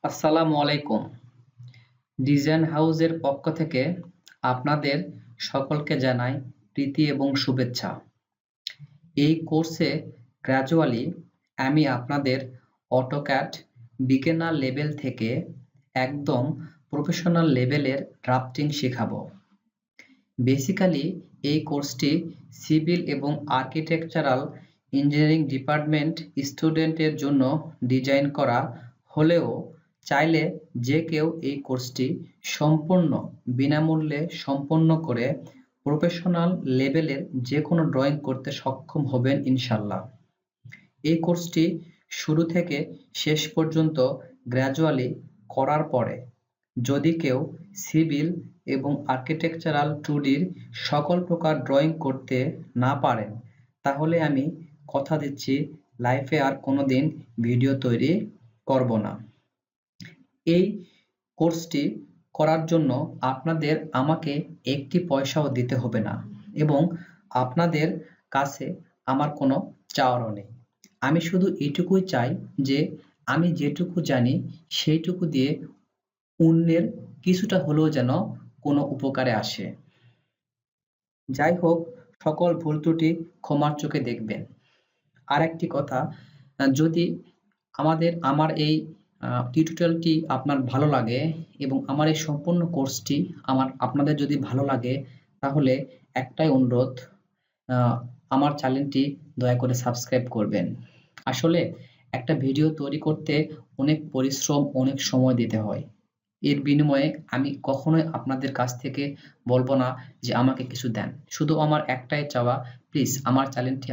আসসালামু আলাইকুম। ডিজাইন হাউসের পক্ষ থেকে আপনাদের সকলকে জানাই প্রীতি এবং শুভেচ্ছা। এই কোর্সে গ্র্যাজুয়ালি আমি আপনাদের অটোক্যাড বিগিনার লেভেল থেকে একদম প্রফেশনাল লেভেলের ড্রাফটিং শেখাবো। বেসিক্যালি এই কোর্সটি সিভিল এবং আর্কিটেকচারাল ইঞ্জিনিয়ারিং ডিপার্টমেন্ট স্টুডেন্টের জন্য ডিজাইন করা হলেও চাইলে যে কেউ এই কোর্সটি সম্পূর্ণ বিনামূল্যে সম্পন্ন করে প্রফেশনাল লেভেলের যে কোনো ড্রয়িং করতে সক্ষম হবেন ইনশাল্লাহ। এই কোর্সটি শুরু থেকে শেষ পর্যন্ত গ্র্যাজুয়ালি করার পরে যদি কেউ সিভিল এবং আর্কিটেকচারাল 2Dর সকল প্রকার ড্রয়িং করতে না পারেন তাহলে আমি কথা দিচ্ছি লাইফে আর কোনোদিন ভিডিও তৈরি করব না। এই কোর্সটি করার জন্য আপনাদের আমাকে একটি পয়সাও দিতে হবে না এবং আপনাদের কাছে আমার কোনো চাওয়ারও নেই। আমি শুধু এটুকুই চাই যে আমি যেটুকু জানি সেইটুকু দিয়ে অন্যের কিছুটা হলেও যেন কোনো উপকারে আসে। যাই হোক, সকল ভুল ত্রুটি ক্ষমার চোখে দেখবেন। আরেকটি কথা, যদি আমার এই টিউটোরিয়ালটি আপনার ভালো লাগে এবং আমার এই সম্পূর্ণ কোর্সটি আপনাদের যদি ভালো লাগে তাহলে একটাই অনুরোধ, আমার চ্যানেলটি দয়া করে সাবস্ক্রাইব করবেন। আসলে একটা ভিডিও তৈরি করতে অনেক পরিশ্রম, অনেক সময় দিতে হয়। এর বিনিময়ে আমি কখনোই আপনাদের কাছ থেকে বলবো না যে আমাকে কিছু দেন। শুধু আমার একটাই চাওয়া, প্লিজ আমার চ্যানেলটি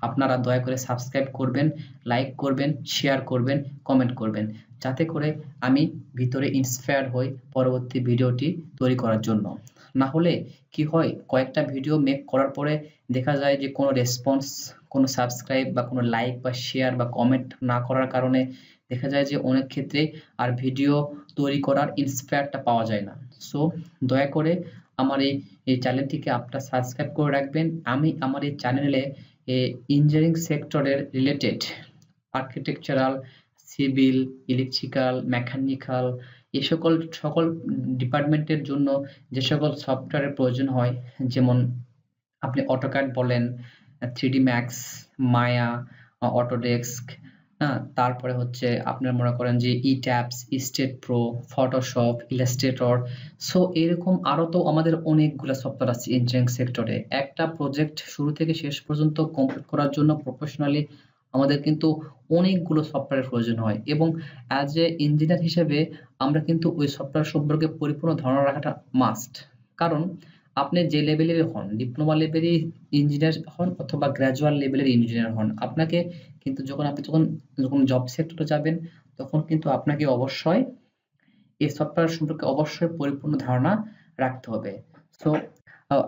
আপনারা দয়া করে সাবস্ক্রাইব করবেন, লাইক করবেন, শেয়ার করবেন, কমেন্ট করবেন, যাতে করে আমি ভিতরে ইন্সপায়ার্ড হই পরবর্তী ভিডিওটি তৈরি করার জন্য। না হলে কি হয়, কয়েকটা ভিডিও মেক করার পরে দেখা যায় যে কোনো রেসপন্স, কোনো সাবস্ক্রাইব বা কোনো লাইক বা শেয়ার বা কমেন্ট না করার কারণে দেখা যায় যে অনেক ক্ষেত্রে আর ভিডিও তৈরি করার ইন্সপায়ারটা পাওয়া যায় না। সো দয়া করে আমার এই চ্যানেলটিকে আপনারা সাবস্ক্রাইব করে রাখবেন। আমি আমার এই চ্যানেলে ইঞ্জিনিয়ারিং সেক্টরের related architectural, civil, electrical, mechanical এই সকল ডিপার্টমেন্টের জন্য যে সকল সফটওয়্যারের প্রয়োজন হয়, যেমন আপনি অটোক্যাড বলেন, 3D ম্যাক্স, মায়া, অটোডেস্ক, তারপরে হচ্ছে আপনারা মনে করেন যে ইট্যাপস, state pro, Photoshop, Illustrator. So এরকম আরো তো আমাদের অনেকগুলো সফটওয়্যার আছে ইঞ্জিনিয়ারিং সেক্টরে। একটা প্রজেক্ট শুরু থেকে শেষ পর্যন্ত কমপ্লিট করার জন্য প্রফেশনালি আমাদের কিন্তু অনেকগুলো সফটওয়্যারের প্রয়োজন হয় এবং অ্যাজ এ ইঞ্জিনিয়ার হিসেবে আমরা কিন্তু ওই সফটওয়্যার সম্পর্কে পরিপূর্ণ ধারণা রাখাটা মাস্ট। কারণ আপনি যে লেভেলের হন, ডিপ্লোমা লেভেলের ইঞ্জিনিয়ার হন অথবা গ্র্যাজুয়াল লেভেলের ইঞ্জিনিয়ার হন, আপনাকে কিন্তু যখন জব সেক্টরে যাবেন তখন কিন্তু আপনাকে অবশ্যই এই সফটওয়্যার সম্পর্কে অবশ্যই পরিপূর্ণ ধারণা রাখতে হবে। সো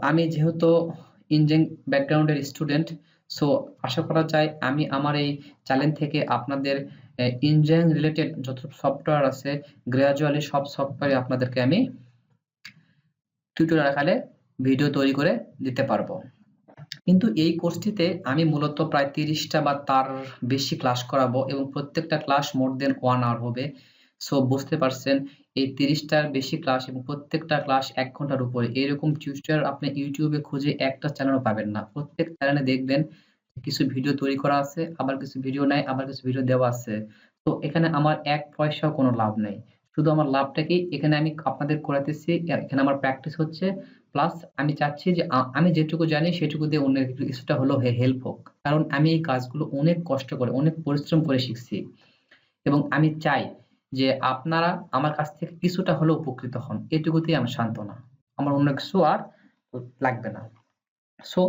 আমি যেহেতু ইঞ্জিনিয়ারিং ব্যাকগ্রাউন্ডের স্টুডেন্ট, সো আশা করা যায় আমি আমার এই চ্যানেল থেকে আপনাদের ইঞ্জিনিয়ারিং রিলেটেড যত সফটওয়্যার আছে গ্র্যাজুয়ালি সব সফটওয়্যার আপনাদেরকে আমি টিউটোরিয়াল আকারে ভিডিও তৈরি করে দিতে পারবো। কিন্তু এই কোর্সটিতে আমি মূলত প্রায় 30টা বা তার বেশি ক্লাস করাবো এবং প্রত্যেকটা ক্লাস মোর দেন 1 আওয়ার হবে। সো বুঝতে পারছেন, এই 30টার বেশি ক্লাস এবং প্রত্যেকটা ক্লাস 1 ঘন্টার উপরে। এরকম টিউটোরিয়াল আপনি ইউটিউবে খুঁজে একটা চ্যানেলও পাবেন না। প্রত্যেক চ্যানেলে দেখবেন কিছু ভিডিও তৈরি করা আছে, আবার কিছু ভিডিও নাই, আবার কিছু ভিডিও দেওয়া আছে। তো এখানে আমার 1 পয়সাও কোনো লাভ নেই। শুধু আমার লাভটা কি, এখানে আমি আপনাদের করাতেছি, এখানে আমার প্র্যাকটিস হচ্ছে। প্লাস আমি চাচ্ছি যে আমি যেটুকু জানি সেটুকু দিয়ে অন্যের কিছুটা হলেও হেল্প হোক। কারণ আমি এই কাজগুলো অনেক কষ্ট করে, অনেক পরিশ্রম করে শিখছি এবং আমি চাই যে আপনারা আমার কাছ থেকে কিছুটা হলেও উপকৃত হন। এটুকুতেই আমার সান্ত্বনা। আমার অন্য কিছু আর লাগবে না। সো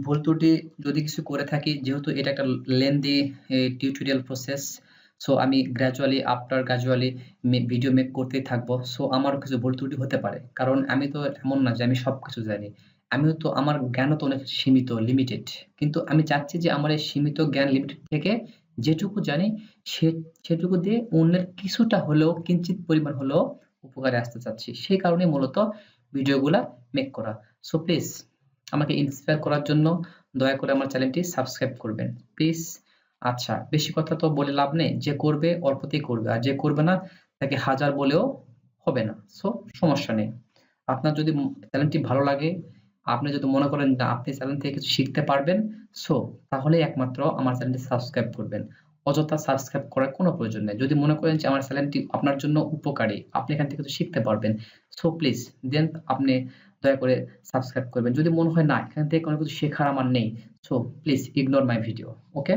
ভুল ত্রুটি যদি কিছু করে থাকি, যেহেতু এটা একটা লেন্দি টিউটোরিয়াল প্রসেস, সো আমি আফটার গ্র্যাজুয়ালি ভিডিও মেক করতেই থাকবো। সো আমারও কিছু ভুল ত্রুটি হতে পারে। কারণ আমি তো এমন না যে আমি সবকিছু জানি। আমার জ্ঞানও তো অনেক সীমিত, লিমিটেড। কিন্তু আমি চাচ্ছি যে আমার এই সীমিত জ্ঞান, লিমিটেড থেকে যেটুকু জানি সেটুকু দিয়ে অন্যের কিছুটা হলেও, কিঞ্চিৎ পরিমাণ হলেও উপকারে আসতে চাচ্ছি। সেই কারণেই মূলত ভিডিওগুলা মেক করা। সো প্লিজ আমাকে ইন্সপায়ার করার জন্য দয়া করে আমার চ্যানেলটি সাবস্ক্রাইব করবেন। প্লিজ আচ্ছা, বেশি কথা তো বলে লাভ নেই। যে করবে অল্পতেই করবে। আর যে করবে না তাকে 1000 বলেও হবে না। সো সমস্যা নেই। আপনার যদি চ্যানেলটি ভালো লাগে, আপনি যদি মনে করেন না আপনি চ্যানেল থেকে কিছু শিখতে পারবেন, সো তাহলেই একমাত্র আমার চ্যানেলটি সাবস্ক্রাইব করবেন। অযথা সাবস্ক্রাইব করার কোনো প্রয়োজন নেই। যদি মনে করেন যে আমার চ্যানেলটি আপনার জন্য উপকারী, আপনি এখান থেকে কিছু শিখতে পারবেন, সো প্লিজ দেন আপনি দয়া করে সাবস্ক্রাইব করবেন। যদি মনে হয় না এখান থেকে কোনো কিছু শেখার আমার নেই, so please ignore my video. Okay?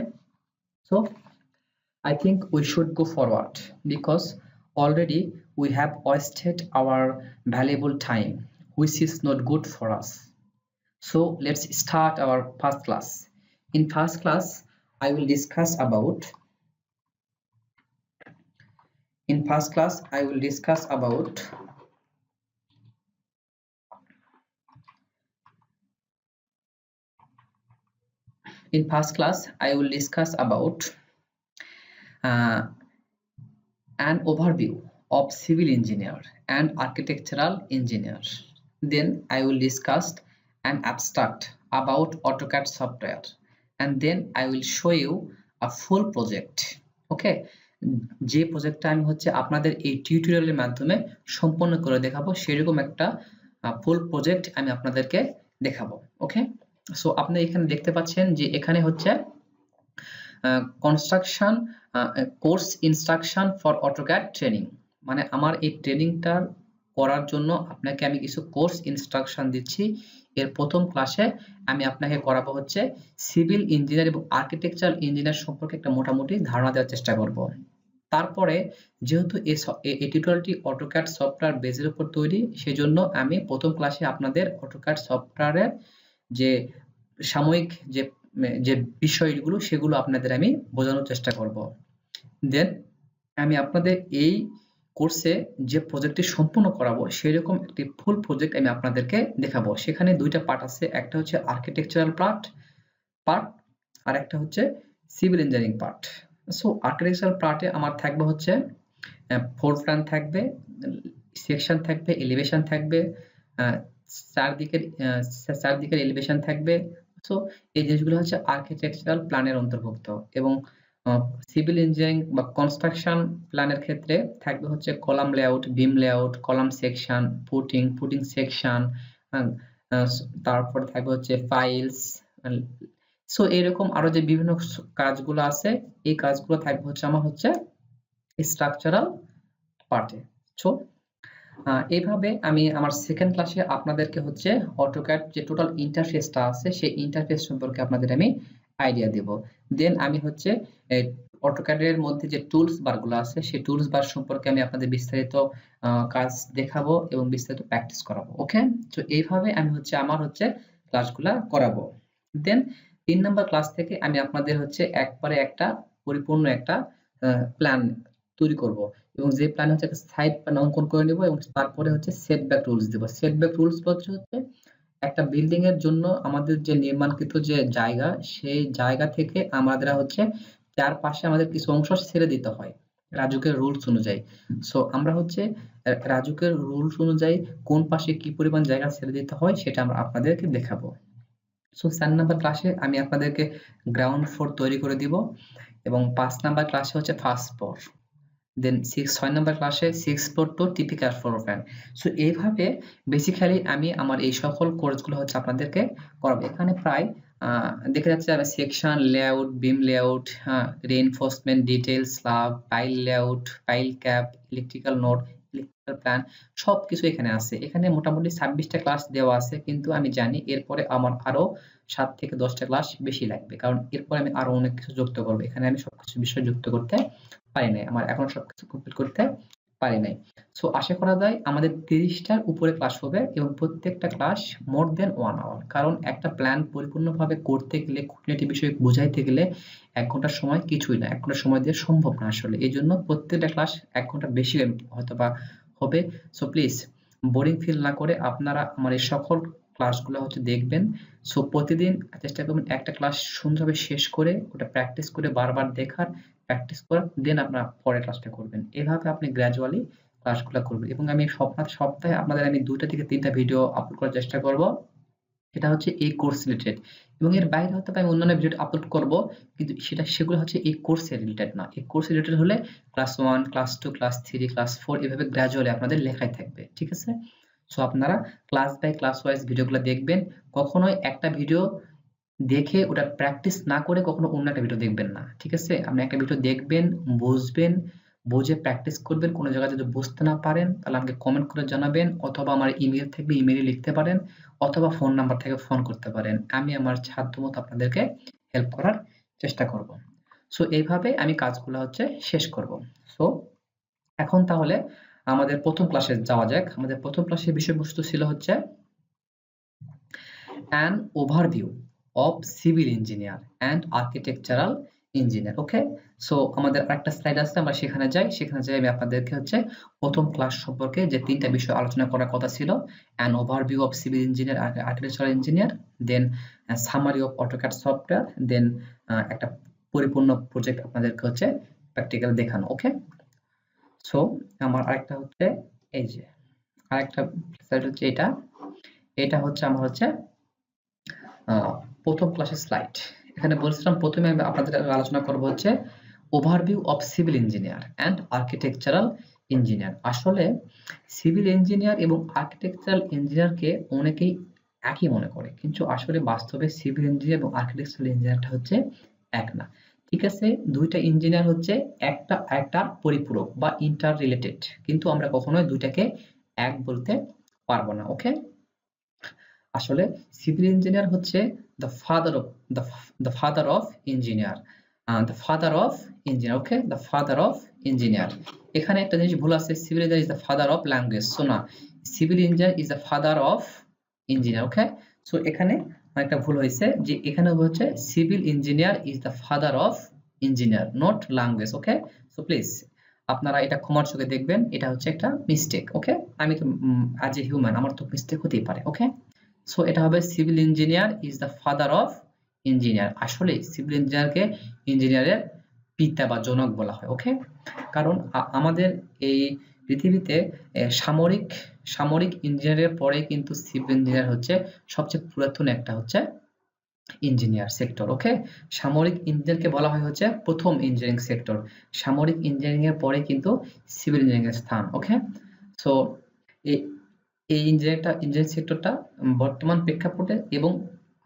So I think we should go forward because already we have wasted our valuable time, which is not good for us. So let's start our first class. In first class, I will discuss about. In first class, I will discuss about. In first class, I will discuss about uh, an overview of civil engineer and architectural engineer. Then I will discuss an abstract about AutoCAD software, and then I will show you a full project. Okay, যে প্রজেক্টটা আমি হচ্ছে আপনাদের এই টিউটোরিয়ালের মাধ্যমে সম্পন্ন করে দেখাবো, সেরকম একটা ফুল প্রজেক্ট আমি আপনাদেরকে দেখাবো। ওকে, সো আপনি এখানে দেখতে পাচ্ছেন যে এখানে হচ্ছে construction course instruction for AutoCAD training, মানে আমার এই ট্রেনিংটা করার জন্য আপনাকে আমি কিছু কোর্স ইনস্ট্রাকশন দিচ্ছি। এর প্রথম ক্লাসে আমি আপনাকে করাবো হচ্ছে সিভিল ইঞ্জিনিয়ার এবং আর্কিটেকচারাল ইঞ্জিনিয়ার সম্পর্কে একটা মোটামুটি ধারণা দেওয়ার চেষ্টা করব। তারপরে যেহেতু এই টিউটোরিয়ালটি অটোক্যাড সফটওয়্যার বেসের উপর তৈরি, সেজন্য আমি প্রথম ক্লাসে আপনাদের অটোক্যাড সফটওয়্যারের যে সাময়িক যে বিষয়গুলো সেগুলো আপনাদের আমি বোঝানোর চেষ্টা করব। দেন আমি আপনাদের এই কোর্সে যে প্রজেক্টটি সম্পূর্ণ করাবো সেরকম একটি ফুল প্রজেক্ট আমি আপনাদেরকে দেখাবো। সেখানে দুইটা পার্ট আছে, একটা হচ্ছে আর্কিটেকচারাল পার্ট আর একটা হচ্ছে civil engineering part. So architectural পার্টে আমার থাকবে হচ্ছে ফ্লোর প্ল্যান থাকবে, সেকশন থাকবে, এলিভেশন থাকবে, চারদিকের এলিভেশন থাকবে। সো এই জিনিসগুলো হচ্ছে আর্কিটেকচারাল প্ল্যানের অন্তর্ভুক্ত। এবং সিভিল ইঞ্জিনিয়ারিং বা কনস্ট্রাকশন প্ল্যানের ক্ষেত্রে থাকবে হচ্ছে column layout, beam layout, column section, footing section, তারপর থাকবে হচ্ছে ফাইলস। সো এরকম আরো যে বিভিন্ন কাজগুলো আছে, এই কাজগুলো থাকবে হচ্ছে আমার হচ্ছে স্ট্রাকচারাল পার্টে। সো এইভাবে আমি আমার সেকেন্ড ক্লাসে আপনাদেরকে হচ্ছে অটোক্যাড যে টোটাল ইন্টারফেসটা আছে সেই ইন্টারফেস সম্পর্কে আপনাদের আমি আইডিয়া দেব। দেন আমি হচ্ছে অটোক্যাডের মধ্যে যে টুলস বারগুলো আছে সেই টুলস বার সম্পর্কে আমি আপনাদের বিস্তারিত কাজ দেখাবো এবং বিস্তারিত প্র্যাকটিস করাবো। ওকে, তো এইভাবে আমি হচ্ছে আমার হচ্ছে ক্লাসগুলা করাবো। দেন 3 নাম্বার ক্লাস থেকে আমি আপনাদের হচ্ছে একবারে একটা পরিপূর্ণ একটা প্ল্যান তৈরি করব এবং যে প্ল্যান হচ্ছে একটা সাইড প্ল্যান অঙ্কন করে নেব এবং তারপরে হচ্ছে সেটব্যাক রুলস দেব। সেটব্যাক রুলস হচ্ছে একটা বিল্ডিং এর জন্য আমাদের যে নির্মাণকৃত যে জায়গা, সেই জায়গা থেকে আমাদের হচ্ছে চারপাশে আমাদের কিছু অংশ ছেড়ে দিতে হয় রাজুকের রুলস অনুযায়ী। সো আমরা হচ্ছে রাজুকের রুলস অনুযায়ী কোন পাশে কি পরিমাণ জায়গা ছেড়ে দিতে হয় সেটা আমরা আপনাদেরকে দেখাবো। সো 4 নাম্বার ক্লাসে আমি আপনাদেরকে গ্রাউন্ড ফ্লোর তৈরি করে দিব এবং 5 নাম্বার ক্লাসে হচ্ছে ফার্স্ট ফ্লোর। দেন 6 নাম্বার ক্লাসে 6 floor to typical floor plan. So এইভাবে বেসিক্যালি আমি আমার এই সকল কোর্সগুলো হচ্ছে আপনাদেরকে করাবো। এখানে প্রায় দেখা যাচ্ছে section, layout, beam layout, reinforcement, detail, slab, pile layout, pile cap, electrical node, electrical plan সবকিছু এখানে আছে। এখানে মোটামুটি 26টা ক্লাস দেওয়া আছে, কিন্তু আমি জানি এরপরে আমার আরো 7 থেকে 10টা ক্লাস বেশি লাগবে, কারণ এরপরে আমি আরো অনেক কিছু যুক্ত করব। এখানে আমি সবকিছু বিষয় যুক্ত করতে পারি নাই, আমার এখনো সবকিছু কমপ্লিট করতে পারি নাই। সো আশা করা যায় আমাদের 30টার উপরে ক্লাস হবে এবং প্রত্যেকটা ক্লাস মোর দেন 1 আওয়ার, কারণ একটা প্ল্যান পরিপূর্ণভাবে করতে গেলে, খুঁটিনাটি বিষয় বোঝাইতে গেলে 1 ঘন্টার সময় কিছুই না, 1 ঘন্টার সময় দিয়ে সম্ভব না আসলে। এই জন্য প্রত্যেকটা ক্লাস 1 ঘন্টা বেশি হয়তোবা হবে। সো প্লিজ বোরিং ফিল না করে আপনারা আমার এই সকল ক্লাসগুলো হচ্ছে দেখবেন। সো প্রতিদিন চেষ্টা করবেন একটা ক্লাস সুন্দরভাবে শেষ করে ওটা প্র্যাকটিস করে বারবার দেখার, প্র্যাকটিস করার, দেন আপনারা পরের ক্লাসটা করবেন। এভাবে আপনি গ্র্যাজুয়ালি ক্লাসগুলো করবেন এবং আমি সপ্তাহে আপনাদের আমি 2টা থেকে 3টা ভিডিও আপলোড করার চেষ্টা করব। এটা হচ্ছে এই কোর্স রিলেটেড, এবং এর বাইরে হয়তো আমি অন্যান্য ভিডিও আপলোড করব, কিন্তু সেগুলো হচ্ছে এই কোর্সে রিলেটেড না। এই কোর্স রিলেটেড হলে ক্লাস 1, ক্লাস 2, ক্লাস 3, ক্লাস 4 এভাবে গ্র্যাজুয়ালি আপনাদের লেখাই থাকবে, ঠিক আছে? সো আপনারা ক্লাস বাই ক্লাস ওয়াইজ ভিডিওগুলো দেখবেন। কখনোই একটা ভিডিও দেখে ওটা প্র্যাকটিস না করে কখনো অন্য একটা ভিডিও দেখবেন না, ঠিক আছে? আপনি একটা ভিডিও দেখবেন, বুঝবেন, বুঝে প্র্যাকটিস করবেন। কোনো জায়গায় যদি বুঝতে না পারেন তাহলে আমাকে কমেন্ট করে জানাবেন, অথবা আমার ইমেইল থাকবে, ইমেইলে লিখতে পারেন, অথবা ফোন নাম্বার থেকে ফোন করতে পারেন। আমি আমার সাধ্যমতো আপনাদেরকে হেল্প করার চেষ্টা করব। সো এইভাবে আমি কাজগুলো হচ্ছে শেষ করব। সো এখন তাহলে আমাদের প্রথম ক্লাসে যাওয়া যাক। আমাদের প্রথম ক্লাসের বিষয়বস্তু ছিল হচ্ছে an overview of civil engineer and architectural engineer. Okay, so আমাদের আরেকটা স্লাইড আছে, আমরা সেখানে যাই। আমি আপনাদেরকে হচ্ছে প্রথম ক্লাস সম্পর্কে যে তিনটা বিষয় আলোচনা করার কথা ছিল, an overview of civil engineer and architectural engineer, then summary of AutoCAD software, দেন একটা পরিপূর্ণ প্রজেক্ট আপনাদেরকে হচ্ছে প্র্যাকটিক্যাল দেখানো। ওকে, সো আমার আরেকটা হচ্ছে এই যে আরেকটা স্লাইড হচ্ছে এটা হচ্ছে আমার হচ্ছে প্রথম ক্লাসের স্লাইড। এখানে বলছিলাম প্রথমে আমি আপনাদের আলোচনা করব হচ্ছে overview of civil engineer and architectural engineer. আসলে সিভিল ইঞ্জিনিয়ার এবং আর্কিটেকচারাল ইঞ্জিনিয়ারকে অনেকেই একই মনে করে, কিন্তু আসলে বাস্তবে সিভিল ইঞ্জিনিয়ার এবং আর্কিটেকচারাল ইঞ্জিনিয়ারটা হচ্ছে এক না, ঠিক আছে? দুইটা ইঞ্জিনিয়ার হচ্ছে একটা পরিপূরক বা ইন্টার রিলেটেড, কিন্তু আমরা কখনোই দুইটাকে এক বলতে পারবো না। ওকে, আসলে সিভিল ইঞ্জিনিয়ার হচ্ছে the father of the father of engineer, the father of engineer. Okay, the father of engineer। এখানে একটা জিনিস ভুল আছে, civil engineer is the father of language। So না, civil engineer is the father of engineer। Okay, so এখানে একটা ভুল হয়েছে, যে এখানে হচ্ছে civil engineer is the father of engineer, not language। Okay, so please আপনারা এটা ক্ষমার চোখে দেখবেন, এটা হচ্ছে একটা মিস্টেক। ওকে, আমি তো অ্যাজ এ হিউম্যান আমার তো মিস্টেক হতেই পারে। ওকে, সো এটা হবে civil engineer is the father of engineer. আসলে সিভিল ইঞ্জিনিয়ারকে ইঞ্জিনিয়ারের পিতা বা জনক বলা হয়। ওকে, কারণ আমাদের এই পৃথিবীতে সামরিক ইঞ্জিনিয়ারের পরে কিন্তু সিভিল ইঞ্জিনিয়ার হচ্ছে সবচেয়ে পুরাতন একটা হচ্ছে ইঞ্জিনিয়ার সেক্টর। ওকে, সামরিক ইঞ্জিনিয়ারকে বলা হয় হচ্ছে প্রথম ইঞ্জিনিয়ারিং সেক্টর। সামরিক ইঞ্জিনিয়ারিং এর পরে কিন্তু সিভিল ইঞ্জিনিয়ারিং এর স্থান। ওকে, সো এই ইঞ্জিনিয়ারিং সেক্টরটা বর্তমান প্রেক্ষাপটে এবং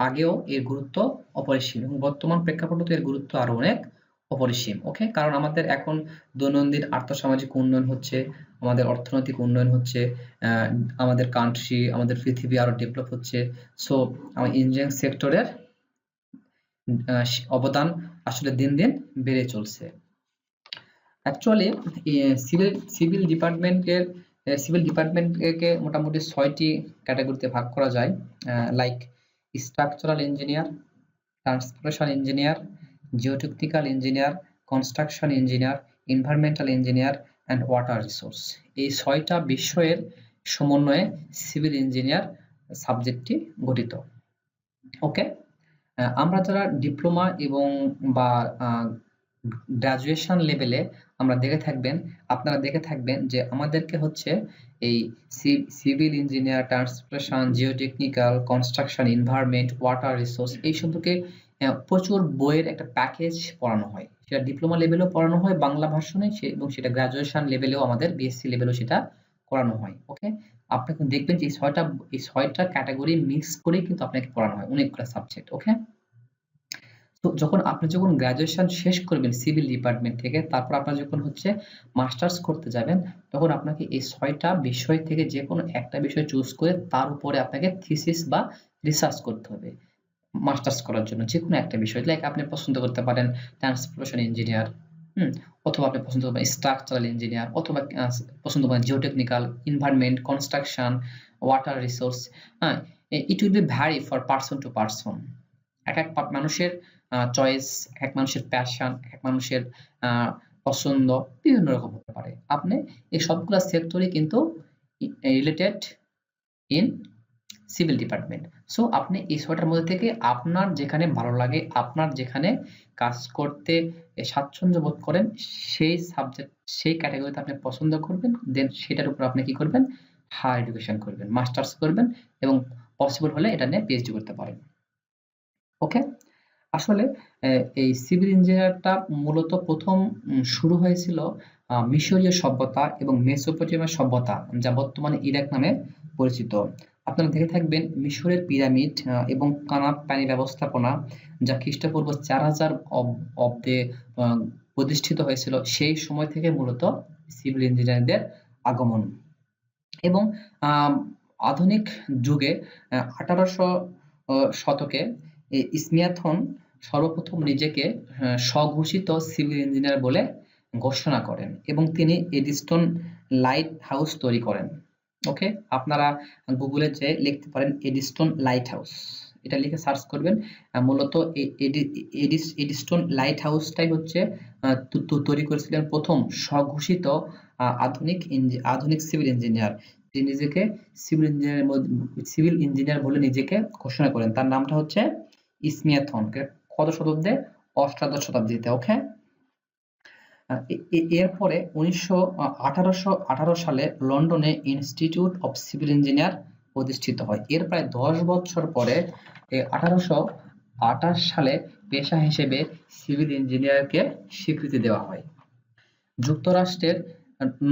আগেও এর গুরুত্ব অপরিসীম, এবং বর্তমান প্রেক্ষাপটে এর গুরুত্ব আরো অনেক অপরিসীম। ওকে, কারণ আমাদের এখন দৈনন্দিন আর্থসামাজিক উন্নয়ন হচ্ছে, আমাদের অর্থনৈতিক উন্নয়ন হচ্ছে, আমাদের কান্ট্রি, আমাদের পৃথিবী আরো ডেভেলপ হচ্ছে। সো আমার ইঞ্জিনিয়ারিং সেক্টরের অবদান আসলে দিন দিন বেড়ে চলছে। অ্যাকচুয়ালি সিভিল ডিপার্টমেন্টকে মোটামুটি 6টি ক্যাটাগরিতে ভাগ করা যায়, like structural engineer, transportation engineer, geotechnical engineer, construction engineer, environmental engineer and water resource. এই 6টা বিষয়ের সমন্বয়ে সিভিল ইঞ্জিনিয়ার সাবজেক্টটি গঠিত। ওকে, আমরা যারা ডিপ্লোমা এবং বা গ্রাজুয়েশন লেভেলে আপনারা দেখে থাকবেন যে আমাদেরকে হচ্ছে এই civil engineer, transportation, geotechnical, construction, environment, water resource এই সম্পর্কে প্রচুর বইয়ের একটা প্যাকেজ পড়ানো হয়। সেটা ডিপ্লোমা লেভেলেও পড়ানো হয় বাংলা ভার্সনে, এবং সেটা গ্রাজুয়েশন লেভেলেও আমাদের বিএসসি লেভেলেও সেটা করানো হয়। ওকে, আপনি দেখবেন যে এই ছয়টা ক্যাটাগরি মিক্স করে কিন্তু আপনাকে পড়ানো হয় অনেকগুলো সাবজেক্ট। ওকে, তো আপনি যখন গ্রাজুয়েশন শেষ করবেন সিভিল ডিপার্টমেন্ট থেকে, তারপর আপনার যখন হচ্ছে মাস্টার্স করতে যাবেন, তখন আপনাকে এই 6টা বিষয় থেকে যে কোনো একটা বিষয় চুজ করে তার উপরে আপনাকে থিসিস বা রিসার্চ করতে হবে মাস্টার্স করার জন্য। যে কোনো একটা বিষয়, লাইক আপনি পছন্দ করতে পারেন ট্রান্সপোর্টেশন ইঞ্জিনিয়ার, অথবা আপনি পছন্দ করবেন স্ট্রাকচারাল ইঞ্জিনিয়ার, অথবা পছন্দ করেন geotechnical, environment, construction, water resource. হ্যাঁ, it will be vary for person to person. এক মানুষের চয়েস, এক মানুষের প্যাশন, এক মানুষের পছন্দ বিভিন্ন রকম হতে পারে। আপনি এই সবগুলো সেক্টরই কিন্তু related in civil department. So আপনি এই 6টার মধ্যে থেকে আপনার যেখানে ভালো লাগে, আপনার যেখানে কাজ করতে স্বাচ্ছন্দ্য বোধ করেন, সেই সাবজেক্ট, সেই ক্যাটাগরিতে আপনি পছন্দ করবেন, দেন সেটার উপর আপনি কি করবেন, হায়ার এডুকেশন করবেন, মাস্টার্স করবেন, এবং পসিবল হলে এটা নিয়ে পিএইচডি করতে পারেন। ওকে, আসলে এই সিভিল ইঞ্জিনিয়ারটা মূলত প্রথম শুরু হয়েছিল মিশরীয় সভ্যতা এবং মেসোপটেমিয়া সভ্যতা, যা বর্তমানে ইরাক নামে পরিচিত। আপনারা দেখে থাকবেন মিশরের পিরামিড এবং কানাপ পানি ব্যবস্থাপনা, যা খ্রিস্টপূর্ব 4000 অব্দে প্রতিষ্ঠিত হয়েছিল, সেই সময় থেকে মূলত সিভিল ইঞ্জিনিয়ারদের আগমন। এবং আধুনিক যুগে 1800 শতকে স্মিথসন সর্বপ্রথম নিজেকে স্বঘোষিত সিভিল ইঞ্জিনিয়ার বলে ঘোষণা করেন এবং তিনি এডিস্টন লাইট হাউস তৈরি করেন। ওকে, আপনারা গুগলে যে লিখতে পারেন এডিস্টন লাইট হাউস, এটা লিখে সার্চ করবেন। মূলত এডিস্টন লাইট হাউসটাই হচ্ছে তৈরি করেছিলেন প্রথম স্বঘোষিত আধুনিক সিভিল ইঞ্জিনিয়ার, যিনি নিজেকে সিভিল ইঞ্জিনিয়ার বলে নিজেকে ঘোষণা করেন। তার নামটা হচ্ছে স্মিথসন। কত শতাব্দে? অষ্টাদশ শতাব্দীতে। ওকে, এরপরে 1818 সালে লন্ডনে ইনস্টিটিউট অফ সিভিল ইঞ্জিনিয়ার প্রতিষ্ঠিত হয়। এর প্রায় 10 বছর পরে 1828 সালে পেশা হিসেবে সিভিল ইঞ্জিনিয়ারকে স্বীকৃতি দেওয়া হয়। যুক্তরাষ্ট্রের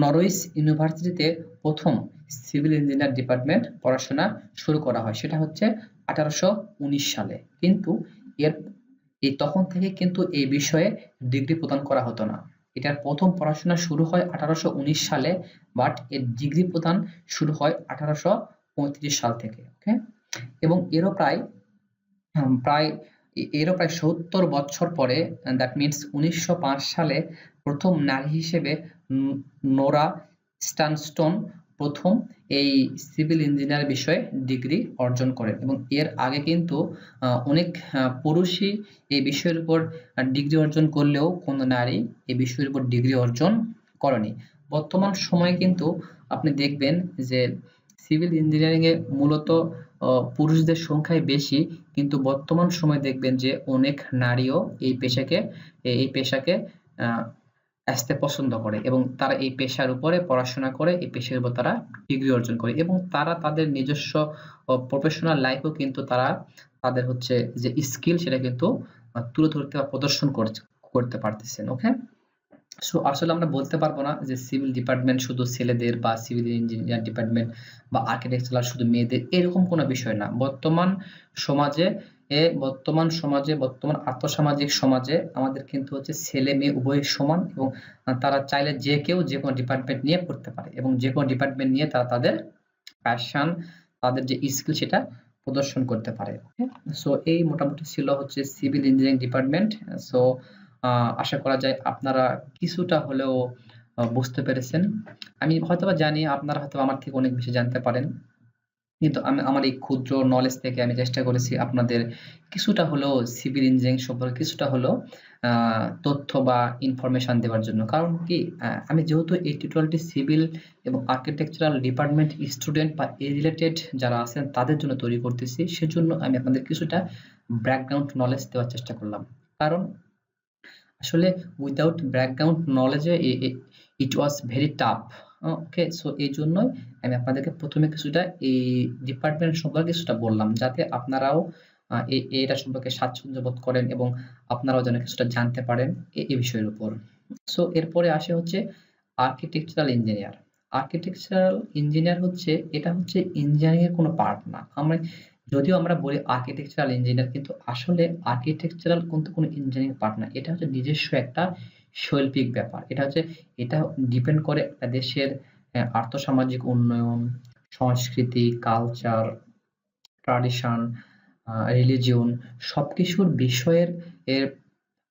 নরউইচ ইউনিভার্সিটিতে প্রথম সিভিল ইঞ্জিনিয়ার ডিপার্টমেন্ট পড়াশোনা শুরু করা হয়, সেটা হচ্ছে 1819 সালে। কিন্তু তখন থেকে কিন্তু এই বিষয়ে ডিগ্রি প্রদান করা হতো না। এটার প্রথম পড়াশোনা শুরু হয় 1819 সালে, বাট এর ডিগ্রি প্রদান শুরু হয় 1835 সাল থেকে। ওকে, এবং এরও প্রায় 70 বছর পরে, দ্যাট মিনস 1905 সালে প্রথম নারী হিসেবে নোরা স্ট্যানস্টন প্রথম এই সিভিল ইঞ্জিনিয়ার বিষয়ে ডিগ্রি অর্জন করেন। এবং এর আগে কিন্তু অনেক পুরুষই এই বিষয়ের উপর ডিগ্রি অর্জন করলেও কোনো নারী এই বিষয়ের উপর ডিগ্রি অর্জন করেনি। বর্তমান সময়ে কিন্তু আপনি দেখবেন যে সিভিল ইঞ্জিনিয়ারিং এ মূলত পুরুষদের সংখ্যাই বেশি, কিন্তু বর্তমান সময়ে দেখবেন যে অনেক নারীও এই পেশাকে আসতে পছন্দ করে এবং তারা এই পেশার উপরে পড়াশোনা করে, এই পেশার উপর তারা ডিগ্রি অর্জন করে এবং তারা তাদের নিজস্ব প্রফেশনাল লাইফেও কিন্তু তারা তাদের হচ্ছে যে স্কিল সেটা কিন্তু তুলে ধরতে বা প্রদর্শন করতে পারতেছেন। ওকে, সো আসলে আমরা বলতে পারবো না যে সিভিল ডিপার্টমেন্ট শুধু ছেলেদের বা সিভিল ইঞ্জিনিয়ার ডিপার্টমেন্ট বা আর্কিটেকচারাল শুধু মেয়েদের, এরকম কোনো বিষয় না। বর্তমান আর্থসামাজিক সমাজে আমাদের কিন্তু হচ্ছে ছেলে মেয়ে উভয় সমান এবং তারা চাইলে যে কেউ যে কোনো ডিপার্টমেন্ট নিয়ে পড়তে পারে এবং যে কোনো ডিপার্টমেন্ট নিয়ে তারা তাদের প্যাশন, তাদের যে স্কিল সেটা প্রদর্শন করতে পারে। ওকে, সো এই মোটামুটি ছিল হচ্ছে সিভিল ইঞ্জিনিয়ারিং ডিপার্টমেন্ট। সো আশা করা যায় আপনারা কিছুটা হলেও বুঝতে পেরেছেন। আমি হয়তোবা জানি আপনারা হয়তো আমার থেকে অনেক বেশি জানতে পারেন, কিন্তু আমি আমার এই ক্ষুদ্র নলেজ থেকে আমি চেষ্টা করেছি আপনাদের কিছুটা হলেও সিভিল ইঞ্জিনিয়ারিং সম্পর্কে কিছুটা হলেও তথ্য বা ইনফরমেশন দেওয়ার জন্য। কারণ কি, আমি যেহেতু এই টিউটোরিয়ালটি সিভিল এবং আর্কিটেকচারাল ডিপার্টমেন্ট স্টুডেন্ট বা এই রিলেটেড যারা আছেন তাদের জন্য তৈরি করতেছি, সেজন্য আমি আপনাদের কিছুটা ব্যাকগ্রাউন্ড নলেজ দেওয়ার চেষ্টা করলাম। কারণ আসলে উইদাউট ব্যাকগ্রাউন্ড নলেজে it was very tough. Okay, so এই জন্যই আমি আপনাদেরকে প্রথমে কিছুটা এই ডিপার্টমেন্ট সম্পর্কে কিছুটা বললাম, যাতে আপনারাও এটা সম্পর্কে স্বাচ্ছন্দ্য বোধ করেন এবং আপনারাও যেন কিছুটা জানতে পারেন এই বিষয়ের উপর। সো এরপরে আসে হচ্ছে আর্কিটেকচারাল ইঞ্জিনিয়ার। আর্কিটেকচারাল ইঞ্জিনিয়ার হচ্ছে ইঞ্জিনিয়ারিং এর কোনো পার্ট না। যদিও আমরা বলি আর্কিটেকচারাল ইঞ্জিনিয়ার, কিন্তু আসলে আর্কিটেকচারাল কিন্তু কোনো ইঞ্জিনিয়ারিং পার্ট না। এটা হচ্ছে নিজস্ব একটা শৈল্পিক ব্যাপার। এটা ডিপেন্ড করে একটা দেশের আর্থসামাজিক উন্নয়ন, সংস্কৃতি, কালচার, ট্র্যাডিশন, রিলিজিয়ন সবকিছুর বিষয়ের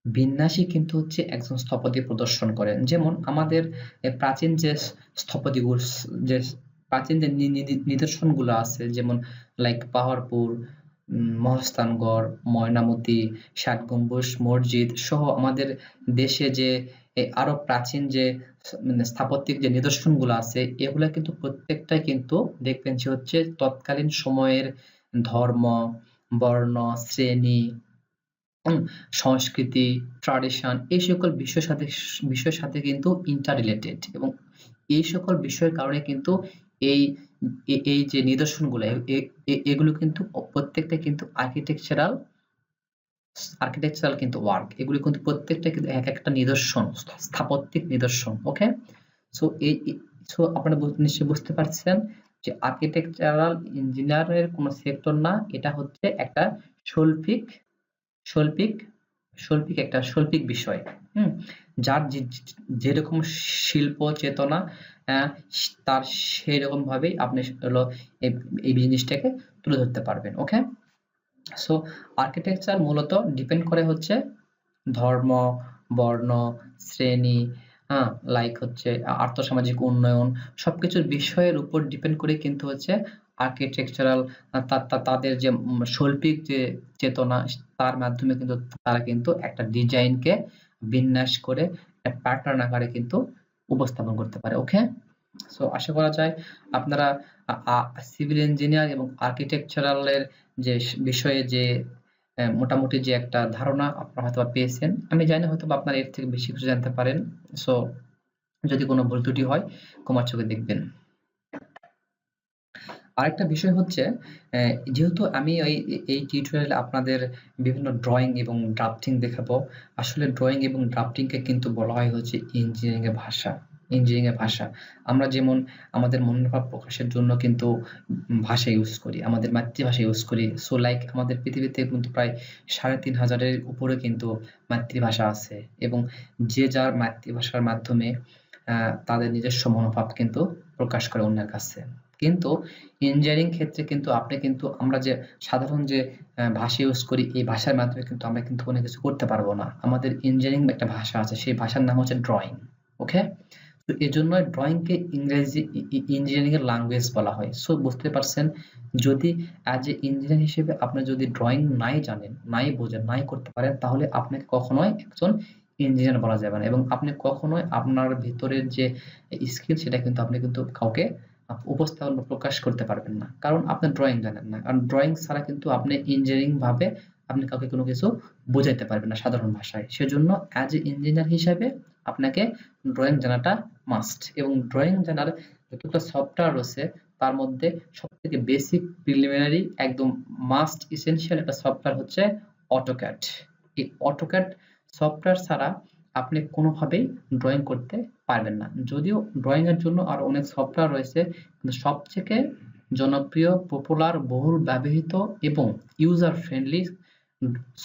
বিন্যাসই কিন্তু হচ্ছে একজন স্থপতি প্রদর্শন করেন। যেমন আমাদের প্রাচীন যে স্থপতিগুলো, যে প্রাচীন যে নিদর্শনগুলো আছে, যেমন লাইক পাহাড়পুর, মহাস্থানগড়, ময়নামতি, ষাট গম্বুজ মসজিদ সহ আমাদের দেশে যে আরো প্রাচীন যে স্থাপত্যিক যে নিদর্শনগুলো আছে, এগুলা কিন্তু প্রত্যেকটাই কিন্তু দেখবেন যে হচ্ছে তৎকালীন সময়ের ধর্ম, বর্ণ, শ্রেণী, সংস্কৃতি, ট্র্যাডিশন এই সকল বিষয়ের সাথে কিন্তু ইন্টার রিলেটেড এবং এই সকল বিষয়ের কারণে কিন্তু এই এই যে নিদর্শনগুলো এগুলো কিন্তু প্রত্যেকটা কিন্তু আর্কিটেকচারাল কিন্তু ওয়ার্ক। এগুলো কিন্তু প্রত্যেকটা কিন্তু এক একটা নিদর্শন, স্থাপত্যিক নিদর্শন। ওকে, সো সো আপনারা নিশ্চয়ই বুঝতে পারছেন যে আর্কিটেকচারাল ইঞ্জিনিয়ারের কোনো সেক্টর না, এটা হচ্ছে একটা শৈল্পিক শৈল্পিক শৈল্পিক বিষয়। যার যেরকম শিল্প চেতনা তার সেই রকম ভাবেই আপনি হলো এই জিনিসটাকে তুলে ধরতে পারবেন। ওকে, সো আর্কিটেকচার মূলত ডিপেন্ড করে হচ্ছে ধর্ম, বর্ণ, শ্রেণী, লাইক হচ্ছে আর্থসামাজিক উন্নয়ন, সবকিছুর বিষয়ের উপর ডিপেন্ড করে কিন্তু হচ্ছে আর্কিটেকচারাল তাদের যে শৈল্পিক যে চেতনা, তার মাধ্যমে কিন্তু তারা কিন্তু একটা ডিজাইনকে বিন্যাস করে প্যাটার্ন আকারে কিন্তু উপস্থাপন করতে পারে। ওকে, সো আশা করা যায় আপনারা সিভিল ইঞ্জিনিয়ার এবং আর্কিটেকচারালের যে বিষয়ে যে মোটামুটি যে একটা ধারণা আপনারা হয়তো পেয়েছেন। আমি জানি হয়তো আপনারা এর থেকে বেশি কিছু জানতে পারেন। সো যদি কোনো ভুল ত্রুটি হয় ক্ষমার চোখে দেখবেন। আরেকটা বিষয় হচ্ছে যেহেতু আমি এই টিউটোরিয়ালে আপনাদের বিভিন্ন ড্রয়িং এবং ড্রাফটিং দেখাবো। আসলে ড্রয়িং এবং ড্রাফটিংকে কিন্তু বলা হয় হচ্ছে ইঞ্জিনিয়ারিং এর ভাষা। আমরা যেমন আমাদের মনের ভাব প্রকাশের জন্য কিন্তু ভাষা ইউজ করি, আমাদের মাতৃভাষা ইউজ করি। সো লাইক আমাদের পৃথিবীতে কিন্তু প্রায় ৩,৫০০-এর উপরে কিন্তু মাতৃভাষা আছে, এবং যে যার মাতৃভাষার মাধ্যমে তাদের নিজস্ব মনোভাব কিন্তু প্রকাশ করে অন্যের কাছে। কিন্তু ইঞ্জিনিয়ারিং ক্ষেত্রে কিন্তু আমরা যে সাধারণ যে ভাষা ইউজ করি, এই ভাষার মাধ্যমে কিন্তু আমরা কিন্তু কোনো কিছু করতে পারবো না। আমাদের ইঞ্জিনিয়ারিং একটা ভাষা আছে, সেই ভাষার নাম হচ্ছে ড্রয়িং। ওকে, তো এজন্য ড্রয়িংকে ইংরেজি ইঞ্জিনিয়ারিং এর ল্যাঙ্গুয়েজ বলা হয়। সো বুঝতে পারছেন, যদি অ্যাজ এ ইঞ্জিনিয়ার হিসেবে আপনি যদি ড্রয়িং নাই জানেন, নাই বোঝেন, নাই করতে পারেন, তাহলে আপনাকে কখনোই একজন ইঞ্জিনিয়ার বলা যাবে না, এবং আপনি কখনোই আপনার ভিতরের যে স্কিল সেটা কিন্তু আপনি কিন্তু কাউকে উপস্থাপন প্রকাশ করতে পারবেন না, কারণ আপনি ড্রয়িং জানেন না। কারণ ড্রয়িং ছাড়া কিন্তু আপনি ইঞ্জিনিয়ারিং ভাবে আপনি কাউকে কোনো কিছু বোঝাইতে পারবেন না সাধারণ ভাষায়। সেজন্য অ্যাজ এ ইঞ্জিনিয়ার হিসাবে আপনাকে ড্রয়িং জানাটা মাস্ট, এবং ড্রয়িং জানার যতটা সফটওয়্যার রয়েছে তার মধ্যে সবথেকে বেসিক প্রিলিমিনারি একদম মাস্ট এসেনশিয়াল একটা সফটওয়্যার হচ্ছে অটোক্যাড। এই অটোক্যাড সফটওয়্যার ছাড়া আপনি কোনোভাবেই ড্রয়িং করতে পারবেন না। যদিও ড্রয়িং এর জন্য আরো অনেক সফটওয়্যার রয়েছে, কিন্তু সবথেকে জনপ্রিয়, পপুলার, বহুল ব্যবহৃত এবং ইউজার ফ্রেন্ডলি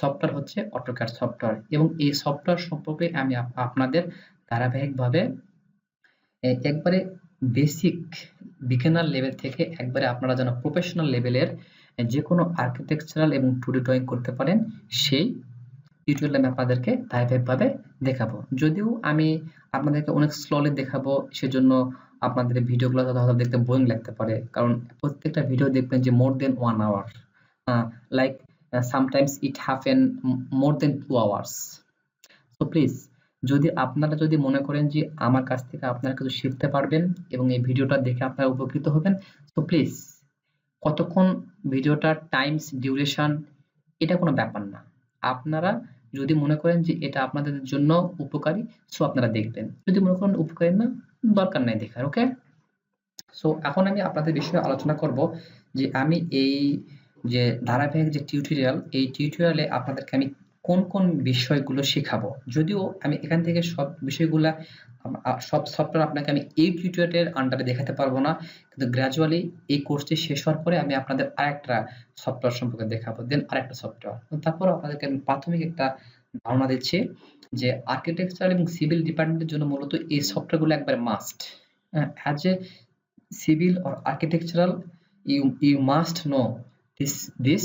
সফটওয়্যার হচ্ছে অটোক্যাড সফটওয়্যার, এবং এই সফটওয়্যার সম্পর্কে আমি আপনাদের ধারাবাহিকভাবে একবারে বেসিক বিগিনার লেভেল থেকে একবারে আপনারা যেন প্রফেশনাল লেভেলের যে কোনো আর্কিটেকচারাল এবং 2D ড্রয়িং করতে পারেন, সেই টিউটোরিয়াল আমি আপনাদেরকে ধারাবাহিকভাবে দেখাবো। যদিও আমি আপনাদেরকে অনেক স্লোলি দেখাবো, সেজন্য আপনাদের ভিডিওগুলো হয়তো দেখতে বোরিং লাগতে পারে, কারণ প্রত্যেকটা ভিডিও দেখবেন যে more than 1 hour, like sometimes it happen more than 2 hours. So please, আপনারা যদি মনে করেন যে আমার কাছ থেকে আপনারা কিছু শিখতে পারবেন এবং এই ভিডিওটা দেখে আপনারা উপকৃত হবেন, সো প্লিজ, কতক্ষণ ভিডিওটার টাইমস ডিউরেশন এটা কোনো ব্যাপার না। আপনারা যদি মনে করেন যে এটা আপনাদের জন্য উপকারী, সো আপনারা দেখবেন। যদি মনে করেন উপকারী না, দরকার নাই দেখার। ওকে, সো এখন আমি আপনাদের বিষয়ে আলোচনা করব যে আমি এই যে ধারাবাহিক যে টিউটোরিয়াল, এই টিউটোরিয়ালে আপনাদেরকে আমি কোন কোন বিষয়গুলো শেখাবো। যদিও আমি এখান থেকে সব বিষয়গুলা সব সফটওয়্যার আপনাকে আমি এই টিউটোরিয়ালের আন্ডারে দেখাতে পারবো না, কিন্তু গ্র্যাজুয়ালি এই কোর্সটি শেষ হওয়ার পরে আমি আপনাদের আরেকটা সফটওয়্যার সম্পর্কে দেখাবো, দেন আরেকটা সফটওয়্যার। তারপর আপনাদেরকে আমি প্রাথমিক একটা ধারণা দিচ্ছি যে আর্কিটেকচার এবং সিভিল ডিপার্টমেন্টের জন্য মূলত এই সফটওয়্যারগুলো একবার must. As a civil or architectural, you must know this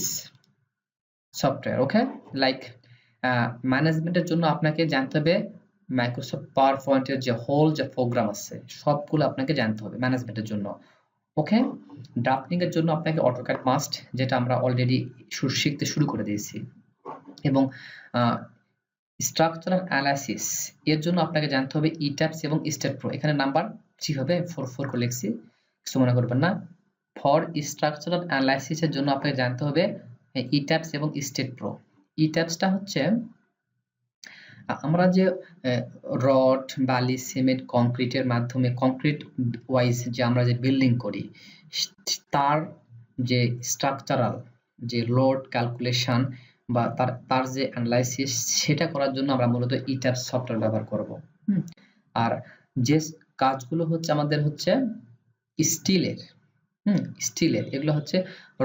software. Okay, like ম্যানেজমেন্টের জন্য আপনাকে জানতে হবে মাইক্রোসফট পাওয়ার পয়েন্টের যে হোল যে প্রোগ্রাম আছে সবগুলো আপনাকে জানতে হবে ম্যানেজমেন্টের জন্য। ওকে, ড্রাফটিং এর জন্য আপনাকে অটোক্যাড মাস্ট, যেটা আমরা অলরেডি শিখতে শুরু করে দিয়েছি, এবং স্ট্রাকচারাল অ্যানালাইসিস এর জন্য আপনাকে জানতে হবে ইট্যাপস এবং স্টেট প্রো। এখানে নাম্বার 3 হবে, 4 করে লিখছি, কিছু মনে করবেন না। ফর স্ট্রাকচারাল অ্যানালাইসিস এর জন্য আপনাকে জানতে হবে ইট্যাপস এবং স্টেট প্রো। ইট্যাপসটা হচ্ছে আমরা যে রড, বালি, সিমেন্ট, কংক্রিটের মাধ্যমে কংক্রিট ওয়াইজ যে আমরা যে বিল্ডিং করি, তার যে স্ট্রাকচারাল যে লোড ক্যালকুলেশন বা তার যে অ্যানালাইসিস, সেটা করার জন্য আমরা মূলত ইট্যাপ সফটওয়্যার ব্যবহার করব। আর যে কাজগুলো হচ্ছে আমাদের হচ্ছে স্টিলের, স্টিলের, এগুলো হচ্ছে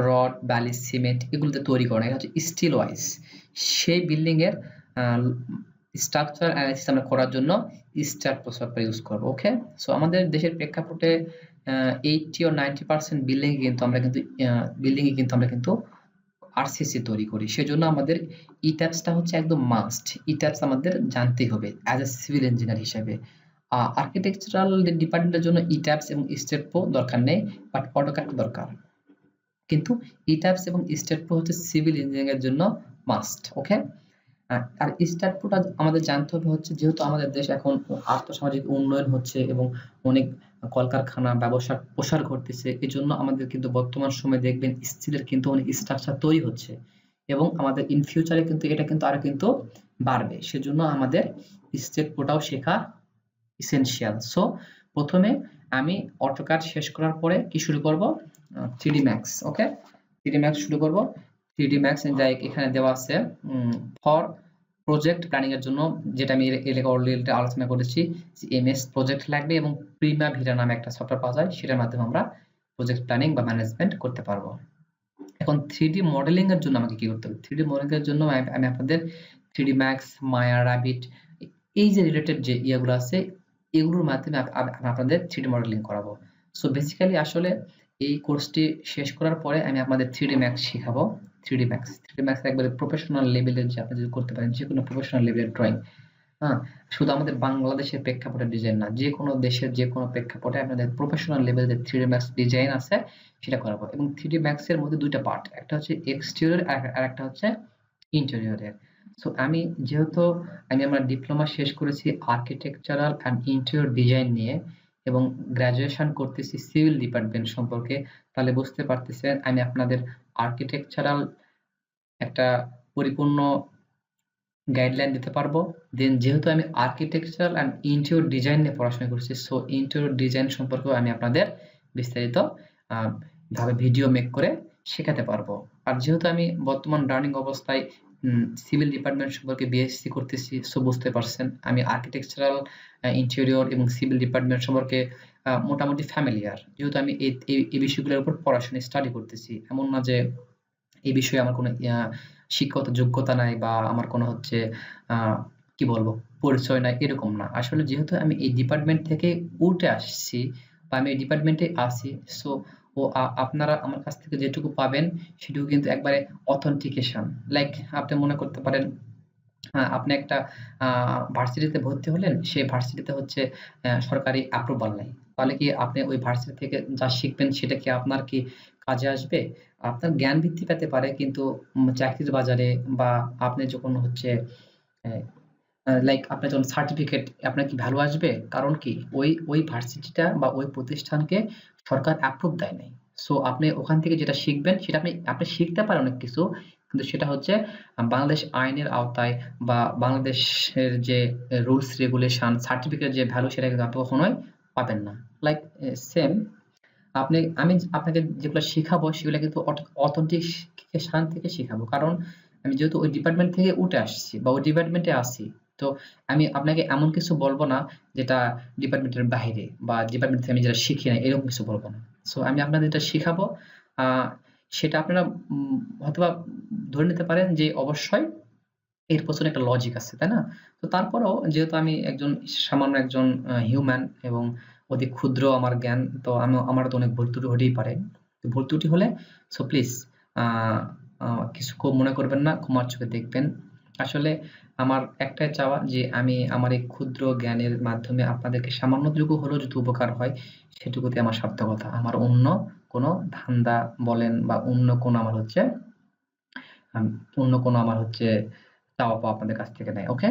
রড, বালি, সিমেন্ট এগুলোতে তৈরি করা, এটা হচ্ছে স্টিল ওয়াইজ। সেই বিল্ডিং এর স্ট্রাকচার অ্যানালাইসিস আমরা করার জন্য স্ট্যাট সফটওয়্যার ইউজ করব। ওকে, সো আমাদের দেশের প্রেক্ষাপটে 80 or 90% বিল্ডিং কিন্তু আমরা কিন্তু আরসিসি তৈরি করি। সেজন্য আমাদের ইট্যাপসটা হচ্ছে একদম মাস্ট। ইট্যাপস আমাদের জানতেই হবে অ্যাজ এ সিভিল ইঞ্জিনিয়ার হিসেবে। আর্কিটেকচারাল ডিপার্টমেন্টের জন্য ইট্যাপস এবং স্টেটপো দরকার নেই, বাট অটোক্যাড দরকার। কিন্তু ইট্যাপস এবং স্টেটপো হচ্ছে সিভিল ইঞ্জিনিয়ারিং এর জন্য মাস্ট। ওকে, আর স্টেটপোটা আমাদের জানতে হবে হচ্ছে, যেহেতু আমাদের দেশ এখন আর্থসামাজিক উন্নয়ন হচ্ছে এবং অনেক কলকারখানা ব্যবসার প্রসার ঘটতেছে, এই জন্য আমাদের কিন্তু বর্তমান সময়ে দেখবেন স্টিলের কিন্তু অনেক স্ট্রাকচার তৈরি হচ্ছে এবং আমাদের ইন ফিউচারে কিন্তু এটা কিন্তু আরো কিন্তু বাড়বে। সেজন্য আমাদের স্টেটপোটাও শেখা essential. সো প্রথমে আমি অটোক্যাড শেষ করার পরে কি শুরু করব, 3D Max। ওকে, 3D Max শুরু করব। 3D Max এখানে দেওয়া আছে ফর প্রজেক্ট প্ল্যানিং এর জন্য, যেটা আমি অলরেডি আলোচনা করেছি, এমএস প্রজেক্ট লাগবে এবং প্রিমাভিরা নামে একটা সফটওয়্যার পাওয়া যায়, সেটার মাধ্যমে আমরা প্রজেক্ট প্ল্যানিং বা ম্যানেজমেন্ট করতে পারবো। এখন 3D মডেলিং এর জন্য আমাকে কি করতে হবে? 3D মডেলিং এর জন্য আমি আপনাদের 3D Max, Maya, Rabbit এই যে রিলেটেড যে ইয়াগুলো আছে, এগুলোর মাধ্যমে আপনাদের 3D মডেলিং করাবো। সো বেসিক্যালি আসলে এই কোর্সটি শেষ করার পরে আমি আপনাদের 3D Max শেখাবো। 3D Max একবারে প্রফেশনাল লেভেলের, যে আপনি যদি করতে পারেন যে কোনো প্রফেশনাল লেভেলের ড্রয়িং। শুধু আমাদের বাংলাদেশের প্রেক্ষাপটে ডিজাইন না, যে কোনো দেশের যে কোনো প্রেক্ষাপটে আপনাদের প্রফেশনাল লেভেলের যে 3D Max ডিজাইন আছে সেটা করাবো। এবং 3D Max এর মধ্যে দুইটা পার্ট, একটা হচ্ছে এক্সটেরিয়র আর একটা হচ্ছে ইন্টেরিয়রের। সো যেহেতু আমার ডিপ্লোমা শেষ করেছি আর্কিটেকচারাল অ্যান্ড ইন্টেরিয়র ডিজাইন নিয়ে এবং গ্রাজুয়েশন করতেছি সিভিল ডিপার্টমেন্ট সম্পর্কে, তাহলে বুঝতে পারতেছেন আমি আপনাদের আর্কিটেকচারাল একটা পরিপূর্ণ গাইডলাইন দিতে পারবো। দেন যেহেতু আমি আর্কিটেকচারাল অ্যান্ড ইন্টেরিয়র ডিজাইন নিয়ে পড়াশোনা করছি, সো ইন্টেরিয়র ডিজাইন সম্পর্কেও আমি আপনাদের বিস্তারিত ভাবে ভিডিও মেক করে শেখাতে পারবো। আর যেহেতু আমি বর্তমান রানিং অবস্থায় সিভিল ডিপার্টমেন্ট সম্পর্কে বিএসসি করতেছি, সো বুঝতে পারছেন আমি আর্কিটেকচারাল, ইন্টেরিয়র এবং সিভিল ডিপার্টমেন্ট সম্পর্কে মোটামুটি ফ্যামিলিয়ার, যেহেতু আমি এই বিষয়গুলোর উপর পড়াশোনা স্টাডি করতেছি। এমন না যে এই বিষয়ে আমার কোনো শিক্ষাগত যোগ্যতা নাই বা আমার কোনো হচ্ছে কি বলবো পরিচয় নাই, এরকম না। আসলে যেহেতু আমি এই ডিপার্টমেন্ট থেকে উঠে আসছি বা আমি এই ডিপার্টমেন্টে আছি, সো আপনারা আমার কাছ থেকে যেটুকু পাবেন সেটুকু কিন্তু একবারে অথেন্টিকেশন। লাইক আপনি মনে করতে পারেন আপনি একটা ভার্সিটিতে ভর্তি হলেন, সেই ভার্সিটিতে হচ্ছে সরকারি অ্যাপ্রুভাল নাই, তাহলে কি আপনি ওই ভার্সিটি থেকে যা শিখবেন সেটা কি আপনার কি কাজে আসবে? আপনার জ্ঞান বৃদ্ধি পেতে পারে, কিন্তু চাকরির বাজারে বা আপনি যখন হচ্ছে লাইক আপনার যখন সার্টিফিকেট, আপনার কি ভ্যালু আসবে? কারণ কি ওই ভার্সিটিটা বা ওই প্রতিষ্ঠানকে সরকার অ্যাপ্রুভ দেয় নাই। সো আপনি ওখান থেকে যেটা শিখবেন সেটা আপনি শিখতে পারেন অনেক কিছু, কিন্তু সেটা হচ্ছে বাংলাদেশ আইনের আওতায় বা বাংলাদেশের যে রুলস রেগুলেশন সার্টিফিকেট যে ভ্যালু, সেটা কিন্তু আপনি কখনোই পাবেন না। লাইক সেম আমি আপনাকে যেগুলো শিখাবো সেগুলো কিন্তু অথেন্টিকেশন থেকে শিখাবো, কারণ আমি যেহেতু ওই ডিপার্টমেন্ট থেকে উঠে আসছি বা ওই ডিপার্টমেন্টে আছি, তো আমি আপনাকে এমন কিছু বলবো না যেটা ডিপার্টমেন্টের বাইরে বা ডিপার্টমেন্ট থেকে আমি যেটা শিখি না, এরকম কিছু বলবো না। সো আমি আপনাদের যেটা শিখাবো সেটা আপনারা হয়তোবা ধরে নিতে পারেন যে অবশ্যই এর পেছনে একটা লজিক আছে, তাই না? তো তারপরেও যেহেতু আমি সামান্য একজন হিউম্যান এবং অতি ক্ষুদ্র আমার জ্ঞান, তো আমার তো অনেক ভুল ত্রুটি হতেই পারে। তো ভুল ত্রুটি হলে সো প্লিজ কিছু মনে করবেন না, ক্ষমার চোখে দেখবেন। আসলে আমার একটাই চাওয়া যে আমি আমার এই ক্ষুদ্র জ্ঞানের মাধ্যমে আপনাদেরকে সামান্যটুকু হলেও যদি উপকার হয়, সেটুকুতে আমার সার্থকতা। আমার অন্য কোনো ধান্দা বলেন বা অন্য কোনো আমার হচ্ছে চাওয়া পাওয়া আপনাদের কাছ থেকে নাই। ওকে,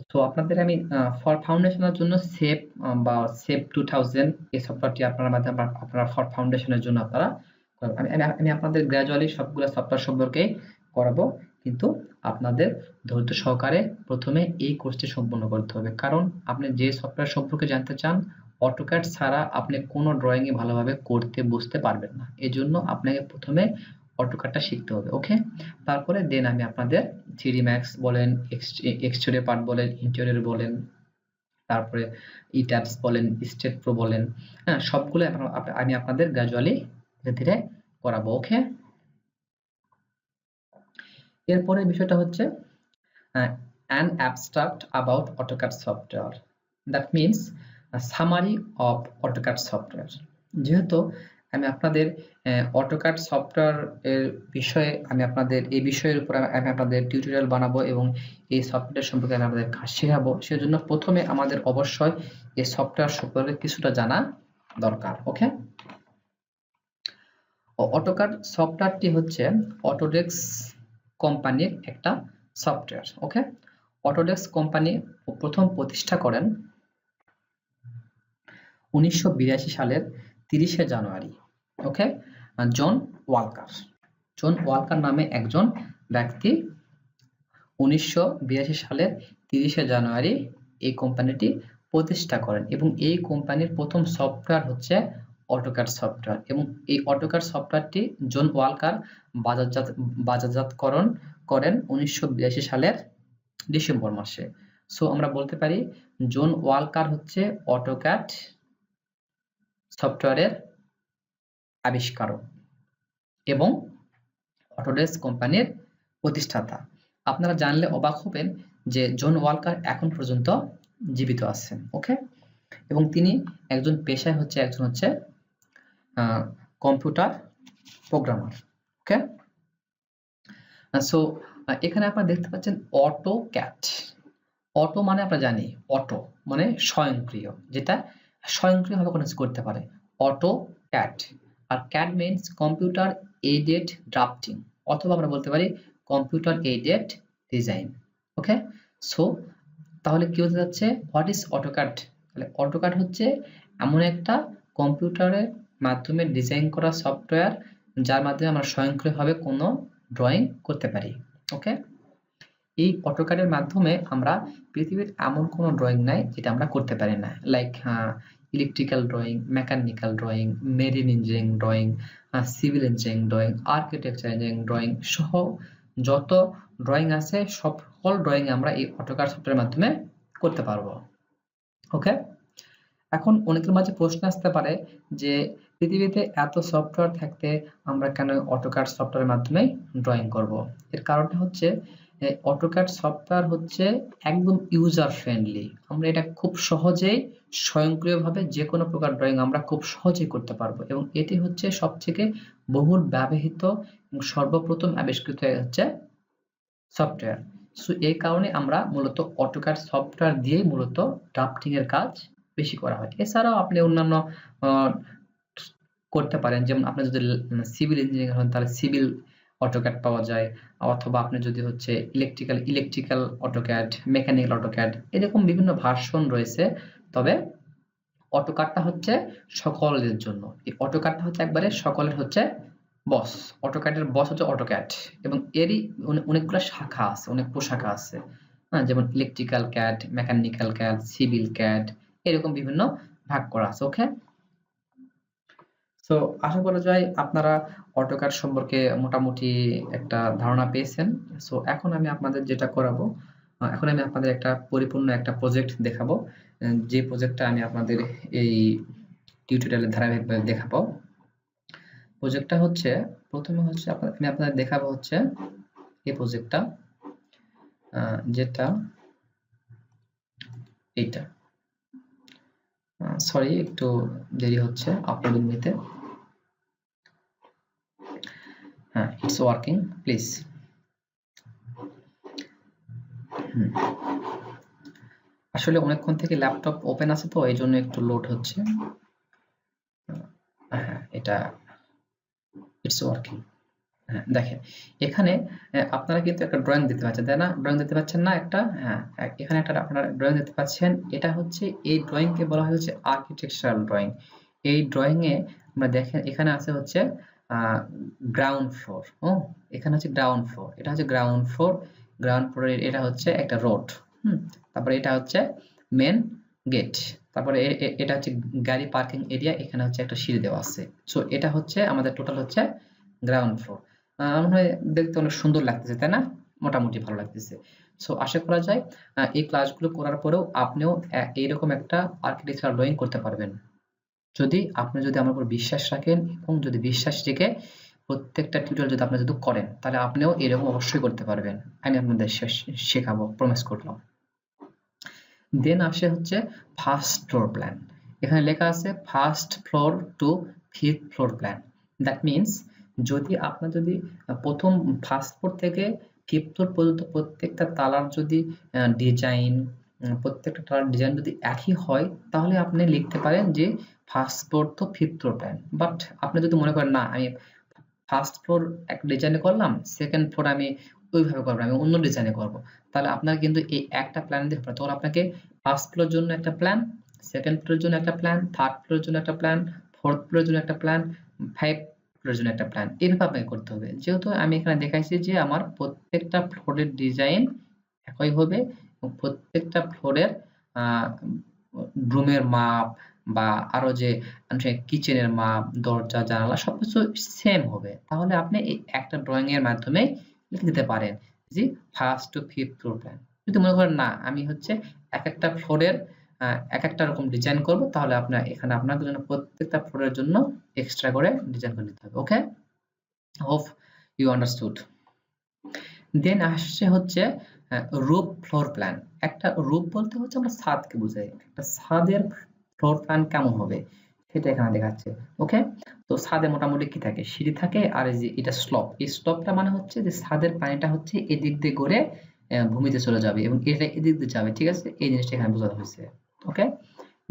সো আপনাদের আমি ফর ফাউন্ডেশনের জন্য সেভ বা সেভ 2000 এই সফটওয়্যারটি আপনার মাধ্যমে আপনারা ফর ফাউন্ডেশনের জন্য আপনারা আমি আপনাদের গ্র্যাজুয়ালি সবগুলো সফটওয়্যার সম্পর্কে করাবো, কিন্তু আপনাদের ধৈর্য সহকারে প্রথমে এই কোর্সটি সম্পূর্ণ করতে হবে, কারণ আপনি যে সফটওয়্যার সম্পর্কে জানতে চান অটোক্যাড ছাড়া আপনি কোনো ড্রয়িংই ভালোভাবে করতে বুঝতে পারবেন না। এজন্য আপনাকে প্রথমে অটোক্যাডটা শিখতে হবে। ওকে, তারপরে দেন আমি আপনাদের 3D Max বলেন, এক্সট্রুডেড পার্ট বলেন, ইন্টেরিয়র বলেন, তারপরে ইট্যাবস বলেন, স্টেট প্রো বলেন, হ্যাঁ, সবগুলো আমি আপনাদের গ্র্যাজুয়ালি ধীরে ধীরে করাবো। ওকে, এরপরে বিষয়টা হচ্ছে an abstract about AutoCAD software, that means a summary of AutoCAD software। যেহেতু আমি আপনাদের AutoCAD সফটওয়্যার এর বিষয়ে এই বিষয়ের উপর আমি আপনাদের টিউটোরিয়াল বানাবো এবং এই সফটওয়্যার সম্পর্কে আমি আপনাদের কাজ শেখাবো, সেজন্য প্রথমে আমাদের অবশ্যই এই সফটওয়্যার সম্পর্কে কিছুটা জানা দরকার। ওকে, AutoCAD সফটওয়্যারটি হচ্ছে অটোডেস্ক কোম্পানির একটা সফটওয়্যার। ওকে, অটোডেস্ক কোম্পানি প্রথম প্রতিষ্ঠা করেন 1982 সালের 30শে জানুয়ারি। ওকে, জন ওয়ালকার নামে একজন ব্যক্তি 1982 সালের 30শে জানুয়ারি এই কোম্পানিটি প্রতিষ্ঠা করেন এবং এই কোম্পানির প্রথম সফটওয়্যার হচ্ছে অটোক্যাড সফটওয়্যার এবং এই অটোক্যাড সফটওয়্যারটি জন ওয়ালকার বাজারজাতকরণ করেন 1982 সালের ডিসেম্বর মাসে। সো আমরা বলতে পারি জন ওয়ালকার হচ্ছে অটোক্যাড সফটওয়্যারের আবিষ্কারক এবং অটোডেস্ক কোম্পানির প্রতিষ্ঠাতা। আপনারা জানলে অবাক হবেন যে জন ওয়ালকার এখন পর্যন্ত জীবিত আছেন। ওকে, এবং তিনি একজন পেশায় একজন হচ্ছে কম্পিউটার প্রোগ্রামার। ওকে, সো এখানে আপনারা দেখতে পাচ্ছেন অটোক্যাড। অটো মানে আমরা জানি অটো মানে স্বয়ংক্রিয়, যেটা স্বয়ংক্রিয়ভাবে কোনো কিছু করতে পারে, অটোক্যাড। আর CAD means computer aided drafting, অথবা আমরা বলতে পারি computer aided design. Okay, so তাহলে কি হতে যাচ্ছে, হোয়াট ইজ অটোক্যাড? তাহলে অটোক্যাড হচ্ছে এমন একটা কম্পিউটারের মাধ্যমে ডিজাইন করা সফটওয়্যার যার মাধ্যমে আমরা স্বয়ংক্রিয়ভাবে কোনো ড্রয়িং করতে পারি। ওকে, এই অটোক্যাডের মাধ্যমে আমরা পৃথিবীর এমন কোনো ড্রয়িং নাই যেটা আমরা করতে পারি না, like electrical drawing, mechanical drawing, marine engineering drawing, civil engineering drawing, architecture engineering drawing সহ যত ড্রয়িং আছে সকল ড্রয়িং আমরা এই অটোক্যাড সফটওয়্যারের মাধ্যমে করতে পারবো। ওকে, এখন অনেকের মাঝে প্রশ্ন আসতে পারে যে পৃথিবীতে এত সফটওয়্যার থাকতে আমরা কেন অটোক্যাড সফটওয়্যারের মাধ্যমে ড্রয়িং করব? এর কারণটা হচ্ছে অটোক্যাড সফটওয়্যার হচ্ছে একদম ইউজার ফ্রেন্ডলি। আমরা এটা খুব সহজেই স্বয়ংক্রিয়ভাবে যে কোনো প্রকার ড্রয়িং আমরা খুব সহজেই করতে পারবো এবং এটি হচ্ছে সবথেকে বহুল ব্যবহৃত এবং সর্বপ্রথম আবিষ্কৃত হচ্ছে সফটওয়্যার। সো এই কারণে আমরা মূলত অটোক্যাড সফটওয়্যার দিয়েই মূলত ড্রাফটিং এর কাজ বেশি করা হয়। এছাড়াও আপনি অন্যান্য করতে পারেন, যেমন আপনি যদি সিভিল ইঞ্জিনিয়ার হন তাহলে সিভিল অটোক্যাড পাওয়া যায়, অথবা আপনি যদি হচ্ছে ইলেকট্রিক্যাল অটোক্যাড, মেকানিক্যাল অটোক্যাড, এরকম বিভিন্ন ভার্সন রয়েছে। তবে অটোক্যাডটা হচ্ছে সকলের জন্য, এই অটোক্যাডটা হচ্ছে একবারে সকলের হচ্ছে বস। অটোক্যাডের বস হচ্ছে অটোক্যাড এবং এরই অনেকগুলো শাখা আছে, অনেক উপশাখা আছে, হ্যাঁ, যেমন electrical CAD, mechanical CAD, civil CAD, এরকম বিভিন্ন ভাগ করা আছে। ওকে, সো আশা করা যায় আপনারা অটোক্যাড সম্পর্কে মোটামুটি একটা ধারণা পেয়েছেন। সো এখন আমি আপনাদের যেটা করাবো, এখন আমি আপনাদের একটা পরিপূর্ণ একটা প্রজেক্ট দেখাবো, যে প্রজেক্টটা আমি আপনাদের এই টিউটোরিয়ালের ধারাবাহিকভাবে দেখাবো। প্রজেক্টটা হচ্ছে প্রথমে হচ্ছে আমি আপনাদের দেখাবো হচ্ছে এই প্রজেক্টটা, যেটা এইটা, সরি একটু দেরি হচ্ছে আপলোডিং নিতে। হ্যাঁ, ইটস ওয়ার্কিং প্লিজ। আসলে অনেকক্ষণ থেকে ল্যাপটপ ওপেন আছে তো এই জন্য একটু লোড হচ্ছে। হ্যাঁ, এটা ইটস ওয়ার্কিং। হ্যাঁ, দেখেন এখানে আপনারা কিন্তু একটা ড্রয়িং দিতে পাচ্ছেন, তাই না? ড্রয়িং দিতে পাচ্ছেন না একটা? হ্যাঁ, এখানে একটা আপনারা ড্রয়িং দিতে পাচ্ছেন। এটা হচ্ছে এই ড্রয়িংকে বলা হয় হচ্ছে আর্কিটেকচারাল ড্রয়িং। এই ড্রয়িং এ আমরা দেখেন এখানে আছে হচ্ছে গ্রাউন্ড ফ্লোর। এখানে হচ্ছে গ্রাউন্ড ফ্লোর, এটা হচ্ছে গ্রাউন্ড ফ্লোর। গ্রাউন্ড ফ্লোরের এটা হচ্ছে একটা রোড। তারপরে এটা হচ্ছে মেন গেট। তারপরে এটা হচ্ছে গাড়ি পার্কিং এরিয়া, এখানে হচ্ছে একটা সিঁড়ি দেওয়া আছে। সো এটা হচ্ছে আমাদের টোটাল হচ্ছে গ্রাউন্ড ফ্লোর। মনে হয় দেখতে অনেক সুন্দর লাগতেছে, তাই না? মোটামুটি ভালো লাগতেছে। সো আশা করা যায় এই ক্লাসগুলো করার পরেও আপনিও এইরকম একটা আর্কিটেকচারাল ড্রয়িং করতে পারবেন। আপনি যদি আমার উপর বিশ্বাস রাখেন এবং যদি বিশ্বাস রেখে প্রত্যেকটা টিউটোরিয়াল যদি আপনি যদি করেন, তাহলে আপনিও এরকম অবশ্যই করতে পারবেন। আমি আপনাদের শেখাবো, প্রমিস করলাম। দেন আসে হচ্ছে ফার্স্ট ফ্লোর প্ল্যান। এখানে লেখা আছে first floor to fifth floor plan. That means যদি প্রথম ফার্স্ট ফ্লোর থেকে ফিফথ ফ্লোর পর্যন্ত প্রত্যেকটা তালার যদি ডিজাইন প্রত্যেকটা তালার ডিজাইন যদি একই হয়, তাহলে আপনি লিখতে পারেন যে ফার্স্ট ফ্লোর তো ফিফথ ফ্লোর প্ল্যান। বাট আপনি যদি মনে করেন না, আমি ফার্স্ট ফ্লোর এক ডিজাইনে করলাম, সেকেন্ড ফ্লোর আমি ওইভাবে করবো, আমি অন্য ডিজাইনে করবো, তাহলে আপনার কিন্তু এই একটা প্ল্যান দিতে হবে। তখন আপনাকে ফার্স্ট ফ্লোরের জন্য একটা প্ল্যান, সেকেন্ড ফ্লোরের জন্য একটা প্ল্যান, থার্ড ফ্লোরের জন্য একটা প্ল্যান, ফোর্থ ফ্লোরের জন্য একটা প্ল্যান, ফাইভ ফ্লোরের জন্য একটা প্ল্যান, এইভাবে আপনাকে করতে হবে। যেহেতু আমি এখানে দেখাইছি যে আমার প্রত্যেকটা ফ্লোরের ডিজাইন একই হবে এবং প্রত্যেকটা ফ্লোরের রুমের মাপ বা আরো যে কিচেনের মাপ, দরজা, জানালা সবকিছু সেম হবে, তাহলে আপনি এই একটা ড্রয়িং এর মাধ্যমে লিখে দিতে পারেন যে first to fifth floor plan. যদি মনে করেন না, আমি হচ্ছে এক একটা ফ্লোরের এক একটা রকম ডিজাইন করব, তাহলে এখানে আপনাদের জন্য প্রত্যেকটা ফ্লোরের জন্য এক্সট্রা করে ডিজাইন করে নিতে হবে। ওকে, হোপ ইউ আন্ডারস্টুড। দেন আসছে হচ্ছে রুফ ফ্লোর প্ল্যান। একটা রুফ বলতে হচ্ছে আমরা ছাদকে বোঝাই। একটা ছাদের ফ্লোর প্ল্যান কেমন হবে সেটা এখানে দেখাচ্ছে। ওকে, তো ছাদে মোটামুটি কি থাকে, সিঁড়ি থাকে, আর এই যে এটা স্লপ। এই স্লপটা মানে হচ্ছে যে ছাদের পানিটা হচ্ছে এদিক দিয়ে ঘুরে ভূমিতে চলে যাবে এবং এটা এদিক দিয়ে যাবে। ঠিক আছে, এই জিনিসটা এখানে বোঝানো হয়েছে। ওকে,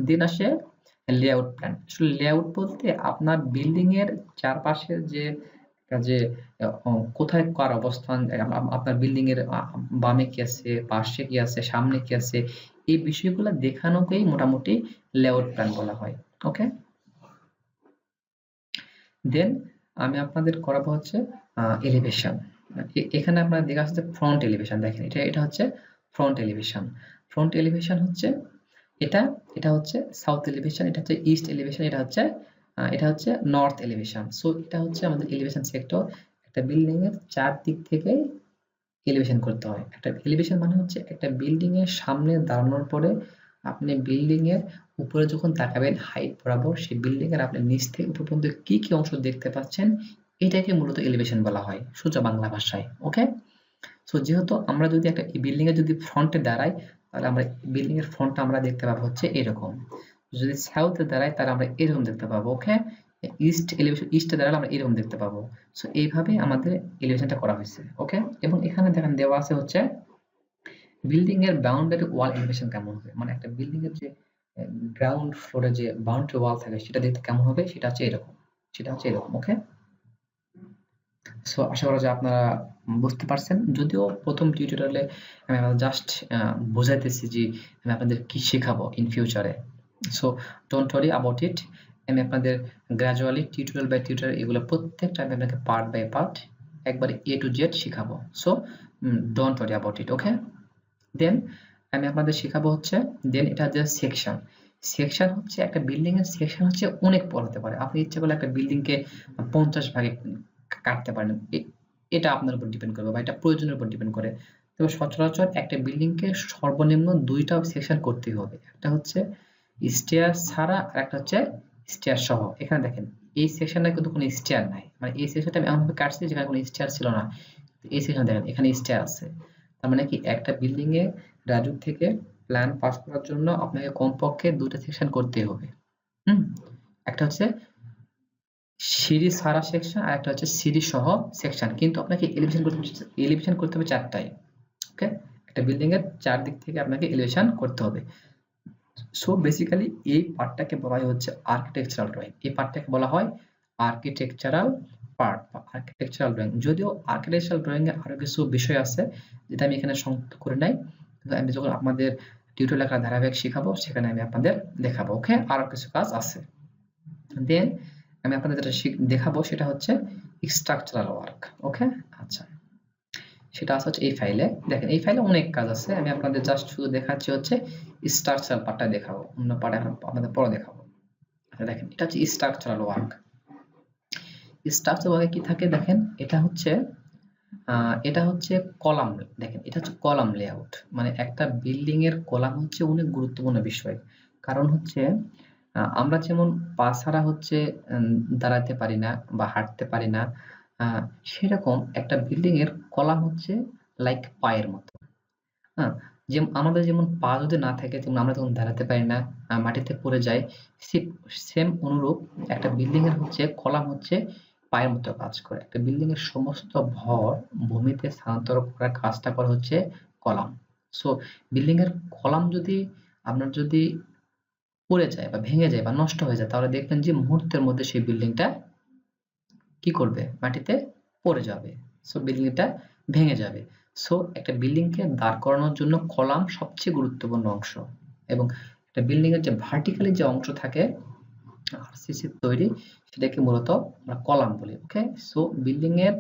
দেন আসে লেআউট প্ল্যান। আসলে লেআউট বলতে আপনার বিল্ডিং এর চারপাশের যে কোথায় কার অবস্থান, আপনার বিল্ডিং এর বামে কি আছে, পাশে কি আছে, সামনে কি আছে, এই বিষয়গুলো দেখানোকেই মোটামুটি লেআউট প্ল্যান বলা হয়। ওকে, দেন আমি আপনাদের করাবো হচ্ছে এলিভেশন। এখানে আপনার দেখা যাচ্ছে ফ্রন্ট এলিভেশন। দেখেন এটা হচ্ছে ফ্রন্ট এলিভেশন। ফ্রন্ট এলিভেশন হচ্ছে এটা এটা হচ্ছে সাউথ এলিভেশন, এটা হচ্ছে ইস্ট এলিভেশন, এটা হচ্ছে নর্থ এলিভেশন। সো এটা হচ্ছে আমাদের এলিভেশন সেক্টর। একটা বিল্ডিং এর চারদিক থেকে এলিভেশন করতে হয়। একটা এলিভেশন মানে হচ্ছে একটা বিল্ডিং এর সামনে দাঁড়ানোর পরে আপনি বিল্ডিং এর উপরে যখন তাকাবেন হাইট বরাবর, সেই বিল্ডিং এর আপনি নিচ থেকে উপর পর্যন্ত কি কি অংশ দেখতে পাচ্ছেন, এটাকে মূলত এলিভেশন বলা হয় সোজা বাংলা ভাষায়। ওকে, সো যেহেতু আমরা যদি একটা বিল্ডিং এর যদি ফ্রন্টে দাঁড়াই, তাহলে আমরা বিল্ডিং এর ফ্রন্টটা আমরা দেখতে পাবো হচ্ছে এরকম। যদি সাউথে দাঁড়াই তাহলে আমরা এরকম দেখতে পাবো। ওকে, ইস্টে দাঁড়ালে আমরা এরকম দেখতে পাবো। সো এইভাবে আমাদের এলিভেশনটা করা হয়েছে। ওকে, এবং এখানে দেখেন দেওয়া আছে হচ্ছে বিল্ডিং এর বাউন্ডারি ওয়াল এলিভেশন কেমন হবে, মানে একটা বিল্ডিং এর যে গ্রাউন্ড ফ্লোরে যে বাউন্ডারি ওয়াল থাকে সেটা দেখতে কেমন হবে, সেটা হচ্ছে এরকম। ওকে, সো আশা করা যায় আপনারা বুঝতে পারছেন। যদিও প্রথম টিউটোরিয়ালে আমি জাস্ট বোঝাইতেছি যে আমি আপনাদের কি শেখাবো ইন ফিউচারে। সো ডোন্ট ওয়ারি অ্যাবাউট ইট। আমি আপনাদের গ্র্যাজুয়ালি টিউটোরিয়াল বাই টিউটোরিয়াল এগুলো প্রত্যেকটা আমি আপনাকে পার্ট বাই পার্ট একবারে A to Z শেখাবো। So don't worry about it. Okay, then আমি আপনাদের শেখাবো হচ্ছে এটা যে সেকশন। সেকশন হচ্ছে একটা বিল্ডিং এর সেকশন হচ্ছে অনেক বড় হতে পারে। আপনি ইচ্ছা করলে একটা বিল্ডিং কে 50 ভাগে কাটতে পারেন। এটা আপনার উপর ডিপেন্ড করবে বা এটা প্রয়োজনের উপর ডিপেন্ড করে। তবে সচরাচর একটা বিল্ডিং কে সর্বনিম্ন দুইটা সেকশন করতেই হবে। একটা হচ্ছে স্টেয়ার ছাড়া আর একটা হচ্ছে স্টেয়ার সহ। এখানে দেখেন এই সেকশনে কিন্তু কোনো স্টেয়ার নাই, মানে এই সেকশনটা আমি এমনভাবে কাটছি যেখানে কোনো স্টেয়ার ছিল না। এই সেকশন দেখেন এখানে স্টেয়ার আছে। তার মানে কি একটা বিল্ডিং এ রাজুক থেকে প্ল্যান পাস করার জন্য আপনাকে কমপক্ষে দুটো সেকশন করতেই হবে। একটা হচ্ছে সিঁড়ি ছাড়া সেকশন আর একটা হচ্ছে সিঁড়ি সহ সেকশন, কিন্তু আপনাকে এলিভেশন করতে হবে চারটায়। ওকে, একটা বিল্ডিং এর চারদিক থেকে আপনাকে এলিভেশন করতে হবে। সো বেসিক্যালি এই পার্টটাকে বলা হয় হচ্ছে আর্কিটেকচারাল ড্রয়িং। এই পার্টটাকে বলা হয় আর্কিটেকচারাল পার্ট বা আর্কিটেকচারাল ড্রয়িং। যদিও আর্কিটেকচারাল ড্রয়িং এ আরো কিছু বিষয় আছে যেটা আমি এখানে সংযুক্ত করে নাই, কিন্তু আমি যখন আপনাদের টিউটোরিয়াল আকারে ধারাবাহিক শেখাবো সেখানে আমি আপনাদের দেখাবো। ওকে, আরো কিছু কাজ আছে। দেন আমি আপনাদের যেটা দেখাবো সেটা হচ্ছে স্ট্রাকচারাল ওয়ার্ক। ওকে, আচ্ছা, সেটা আছে হচ্ছে এই ফাইলে। দেখেন এই ফাইলে অনেক কাজ আছে, আমি আপনাদের জাস্ট শুধু দেখাচ্ছি হচ্ছে স্ট্রাকচারাল পার্টটা দেখাবো, অন্য পার্টে আপনাদের পরে দেখাবো। আচ্ছা দেখেন, এটা হচ্ছে স্ট্রাকচারাল ওয়ার্ক। স্ট্রাকচারাল ওয়ার্কে কি থাকে দেখেন, এটা হচ্ছে কলাম। দেখেন এটা হচ্ছে কলাম লেআউট, মানে একটা বিল্ডিং এর কলাম হচ্ছে অনেক গুরুত্বপূর্ণ বিষয়। কারণ হচ্ছে আমরা যেমন পা ছাড়া হচ্ছে দাঁড়াতে পারি না বা হাঁটতে পারি না, সেরকম একটা বিল্ডিং এর কলাম হচ্ছে লাইক পায়ের মতো। হ্যাঁ, আমাদের যেমন পা যদি না থাকে তেমন আমরা তখন দাঁড়াতে পারি না, মাটিতে পড়ে যাই। সেম অনুরূপ একটা বিল্ডিং এর হচ্ছে কলাম হচ্ছে পায়ের মতো কাজ করে। একটা বিল্ডিং এর সমস্ত ভর ভূমিতে স্থানান্তর করার কাজটা করে হচ্ছে কলাম। সো বিল্ডিং এর কলাম যদি আপনার যদি পড়ে যায় বা ভেঙে যায় বা নষ্ট হয়ে যায়, তাহলে দেখবেন যে মুহূর্তের মধ্যে সেই বিল্ডিংটা কি করবে, মাটিতে পড়ে যাবে। সো বিল্ডিংটা ভেঙে যাবে। সো একটা বিল্ডিংকে দাঁড় করানোর জন্য কলাম সবচেয়ে গুরুত্বপূর্ণ অংশ। এবং একটা বিল্ডিং এর যে ভার্টিক্যালি যে অংশ থাকে আরসিসির তৈরি, সেটাকে মূলত আমরা কলাম বলি। ওকে, সো বিল্ডিং এর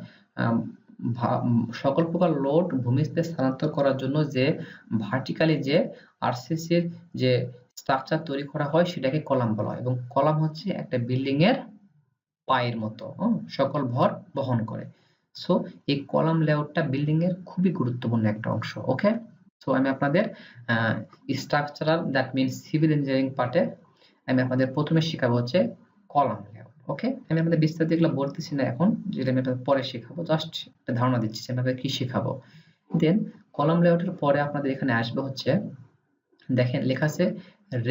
সকল প্রকার লোড ভূমিতে স্থানান্তর করার জন্য যে ভার্টিক্যালি যে আরসিসির যে স্ট্রাকচার তৈরি করা হয় সেটাকে কলাম বলা হয়। এবং কলাম হচ্ছে একটা বিল্ডিং এর পায়ের মতো, সকল ভর বহন করে। সো এই কলাম লেআউটটা বিল্ডিং এর খুবই গুরুত্বপূর্ণ একটা অংশ। ওকে, সো আমি আপনাদের structural, that means civil engineering পার্টে আমি আপনাদের প্রথমে শেখাবো হচ্ছে কলাম লেআউট। ওকে, আমি আপনাদের বিস্তারিত এগুলো বলতেছি না এখন, যেটা আমি আপনাদের পরে শেখাবো, জাস্ট একটা ধারণা দিচ্ছি যে আপনাদের কি শেখাবো। দেন কলাম লেআউটের পরে আপনাদের এখানে আসবে হচ্ছে, দেখেন লেখা আছে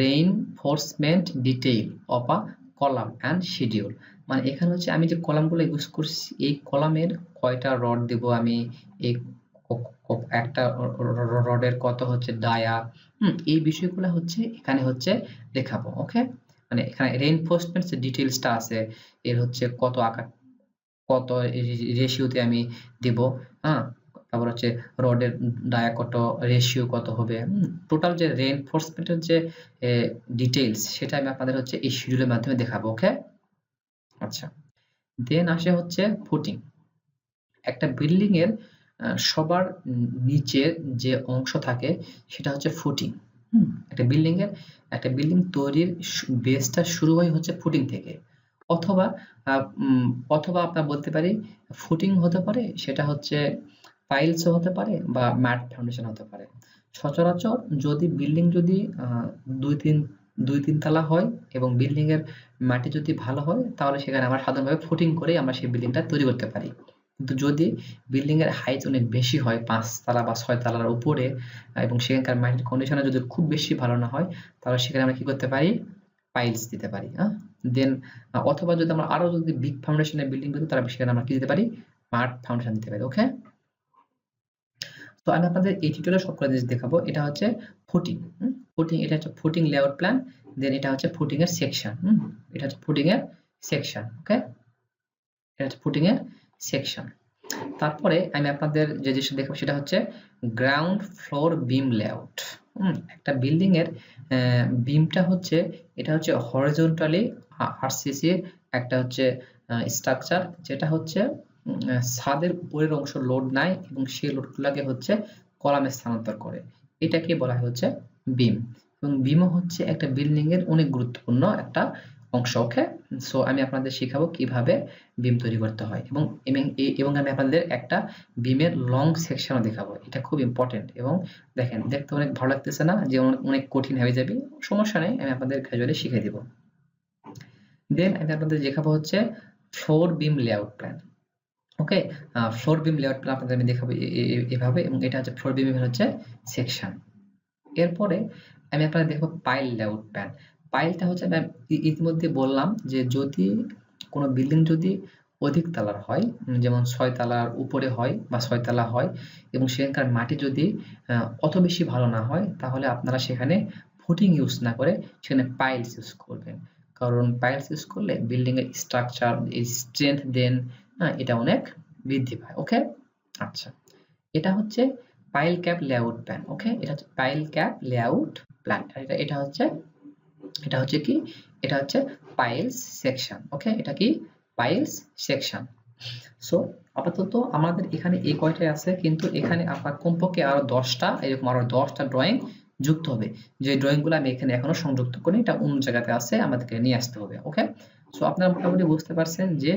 reinforcement detail of a column and schedule. মানে এখানে হচ্ছে আমি যে কলামগুলো ইউজ করছি, এই কলামের কয়টা রড দেব আমি, এই একটা রডের কত হচ্ছে ডায়া, এই বিষয়গুলো হচ্ছে এখানে হচ্ছে দেখাবো। ওকে, মানে এখানে রেইনফোর্সমেন্ট ডিটেইলসটা আছে, এর হচ্ছে কত আকার, কত রেশিওতে আমি দেব, হ্যাঁ, তারপর হচ্ছে রডের ডায়া কত, রেশিও কত হবে, টোটাল যে রেইনফোর্সমেন্টের যে ডিটেইলস সেটা আমি আপনাদের হচ্ছে এই শিডিউলের মাধ্যমে দেখাবো। ওকে, আচ্ছা, দেন আসে হচ্ছে ফুটিং। একটা বিল্ডিং এর সবার নিচের যে অংশ থাকে সেটা হচ্ছে ফুটিং। একটা বিল্ডিং তৈরির বেসটা শুরু হয় হচ্ছে ফুটিং থেকে, অথবা আপনার বলতে পারি ফুটিং হতে পারে, সেটা হচ্ছে পাইলসও হতে পারে বা ম্যাট ফাউন্ডেশন হতে পারে। সচরাচর যদি বিল্ডিং যদি দুই তিন তলা হয় এবং বিল্ডিং এর মাটি যদি ভালো হয়, তাহলে সেখানে আমরা সাধারণভাবে ফুটিং করে আমরা সেই বিল্ডিংটা তৈরি করতে পারি। কিন্তু যদি বিল্ডিং এর হাইট অনেক বেশি হয়, 5 তলা বা 6 তলার উপরে, এবং সেখানকার মাটির কন্ডিশন যদি খুব বেশি ভালো না হয়, তাহলে সেখানে আমরা কি করতে পারি, পাইলস দিতে পারি। দেন অথবা যদি আমরা আরো যদি বিগ ফাউন্ডেশনের বিল্ডিং করি, তাহলে সেখানে আমরা কি দিতে পারি, মাড ফাউন্ডেশন দিতে পারি। ওকে, তো আমি আপনাদের এই টিউটোরিয়ালে সবকটা জিনিস দেখাবো। এটা হচ্ছে ফুটিং। এটা হচ্ছে ফুটিং লেআউট প্ল্যান। দেন এটা হচ্ছে ফুটিং এর সেকশন। এটা হচ্ছে ফুটিং এর সেকশন। ওকে, এটা হচ্ছে ফুটিং এর সেকশন। তারপরে আমি আপনাদের যে জিনিসটা দেখাবো সেটা হচ্ছে গ্রাউন্ড ফ্লোর বিম লেআউট। একটা বিল্ডিং এর বিমটা হচ্ছে, এটা হচ্ছে হরিজন্টালি আরসিসি একটা হচ্ছে স্ট্রাকচার, যেটা হচ্ছে ছাদের উপরের অংশ লোড নেয় এবং সেই লোডগুলোকে হচ্ছে কলামে স্থানান্তর করে। এটাকে বলা হয় হচ্ছে বিম। এবং বিমও হচ্ছে একটা বিল্ডিং এর অনেক গুরুত্বপূর্ণ একটা অংশ। ওকে, সো আমি আপনাদের শেখাবো কিভাবে বিম তৈরি করতে হয়, এবং আমি আপনাদের একটা বিমের লং সেকশনও দেখাবো। এটা খুব ইম্পর্টেন্ট, এবং দেখেন দেখতে অনেক ভালো লাগতেছে না, যে অনেক কঠিন হয়ে যাবে, সমস্যা নেই, আমি আপনাদের গ্র্যাজুয়ালি শিখিয়ে দিব। দেন আমি আপনাদের দেখাবো হচ্ছে ফ্লোর বিম লেআউট প্ল্যান। ওকে, ফ্লোর বিম লেআউট প্ল্যান আপনাদের আমি দেখাবো এভাবে, এবং এটা হচ্ছে ফ্লোর বিমের হচ্ছে সেকশন। এরপরে আমি আপনাদের দেখাবো পাইল লেআউট প্ল্যান। পাইলটা হচ্ছে আমি ইতিমধ্যে বললাম যে যদি কোনো বিল্ডিং যদি অধিক তলার হয়, যেমন 6 তলার উপরে হয় বা 6 তলা হয়, এবং সেখানকার মাটি যদি অত বেশি ভালো না হয়, তাহলে আপনারা সেখানে ফুটিং ইউজ না করে সেখানে পাইলস ইউজ করবেন। কারণ পাইলস ইউজ করলে বিল্ডিং এর স্ট্রাকচার স্ট্রেংথ দেন এটা অনেক বৃদ্ধি পায়। ওকে, আচ্ছা, এটা হচ্ছে পাইল ক্যাপ লেআউট প্ল্যান। ওকে, এটা হচ্ছে পাইল ক্যাপ লেআউট প্ল্যান। এটা হচ্ছে এটা হচ্ছে কি, এটা হচ্ছে পাইলস সেকশন। ওকে, এটা কি পাইলস সেকশন। সো আপাতত আমাদের এখানে এই কয়টাই আছে, কিন্তু এখানে আপনার কমপক্ষে আরো 10টা, এরকম আরো 10টা ড্রয়িং যুক্ত হবে। যে ড্রয়িংগুলো আমি এখানে এখনো সংযুক্ত করি, এটা অন্য জায়গাতে আছে, আমাদেরকে নিয়ে আসতে হবে। ওকে, সো আপনারা মোটামুটি বুঝতে পারছেন যে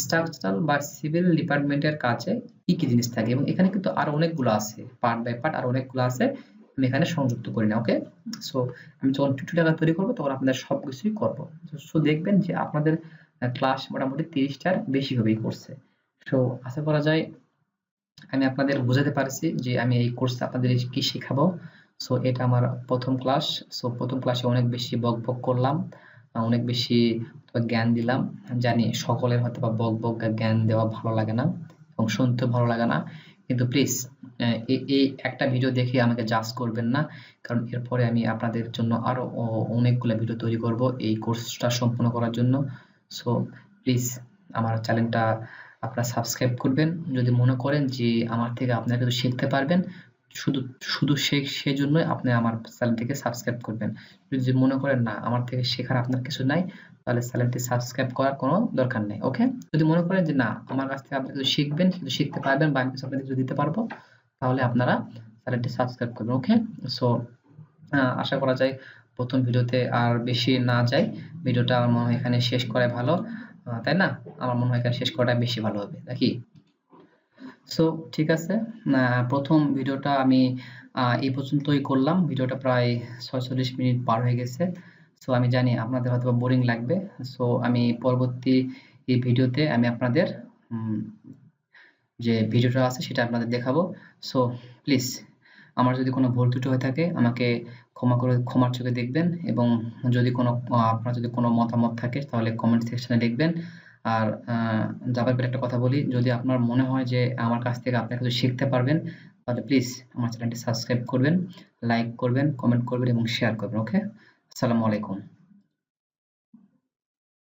স্ট্রাকচারাল বা সিভিল ডিপার্টমেন্টের কাজে কি কি জিনিস থাকে, এবং এখানে কিন্তু আরো অনেকগুলো আছে, পার্ট বাই পার্ট আরো অনেকগুলো আছে, আমি এখানে সংযুক্ত করি না। ওকে, সো আমি যখন টিউটোরিয়াল তৈরি করবো তখন আপনাদের সবকিছুই করবো। সো দেখবেন যে আপনাদের ক্লাস মোটামুটি 30টার বেশি হবে এই কোর্সে। সো আশা করা যায় আমি আপনাদের বোঝাতে পারছি যে আমি এই কোর্সে আপনাদের কি শেখাবো। সো এটা আমার প্রথম ক্লাস। সো প্রথম ক্লাসে অনেক বেশি বকবক করলাম, অনেক বেশি জ্ঞান দিলাম। জানি সকলের হয়তো বা বকবক জ্ঞান দেওয়া ভালো লাগে না এবং শুনতে ভালো লাগে না, কিন্তু প্লিজ এই একটা ভিডিও দেখে আমাকে জাজ করবেন না, কারণ এরপরে আমি আপনাদের জন্য আরো অনেকগুলো ভিডিও তৈরি করব এই কোর্সটা সম্পূর্ণ করার জন্য। সো প্লিজ আমার চ্যানেলটা আপনারা সাবস্ক্রাইব করবেন, যদি মনে করেন যে আমার থেকে আপনারা কিছু শিখতে পারবেন, শুধু শুধু সেজন্যই আপনি আমার চ্যানেলটিকে সাবস্ক্রাইব করবেন। যদি মনে করেন না আমার থেকে শেখার আপনার কিছু নাই, তাহলে চ্যানেলটি সাবস্ক্রাইব করার কোনো দরকার নেই। ওকে, যদি মনে করেন যে না আমার কাছ থেকে আপনি কিছু শিখবেন, কিছু শিখতে পারবেন বা আমি কিছু আপনাদের কিছু দিতে পারবো, তাহলে আপনারা চ্যানেলটি সাবস্ক্রাইব করবেন। ওকে, সো আশা করা যায় প্রথম ভিডিওতে আর বেশি না যায়, ভিডিওটা আমার মনে হয় এখানে শেষ করাই ভালো, তাই না? আমার মনে হয় এখানে শেষ করাটা বেশি ভালো হবে নাকি? সো ঠিক আছে, প্রথম ভিডিওটা আমি এই পর্যন্তই করলাম। ভিডিওটা প্রায় 46 মিনিট পার হয়ে গেছে। সো আমি জানি আপনাদের হয়তো বোরিং লাগবে। সো আমি পরবর্তী এই ভিডিওতে আমি আপনাদের যে ভিডিওটা আছে সেটা আপনাদের দেখাবো। সো প্লিজ আমার যদি কোনো ভুল ত্রুটি হয়ে থাকে আমাকে ক্ষমার চোখে দেখবেন, এবং যদি কোনো আপনার যদি কোনো মতামত থাকে তাহলে কমেন্ট সেকশনে লিখবেন। আর যাবার পরে একটা কথা বলি, যদি আপনার মনে হয় যে আমার কাছ থেকে আপনি কিছু শিখতে পারবেন, তাহলে প্লিজ আমার চ্যানেলটি সাবস্ক্রাইব করবেন, লাইক করবেন, কমেন্ট করবেন এবং শেয়ার করবেন। ওকে, আসসালামু আলাইকুম।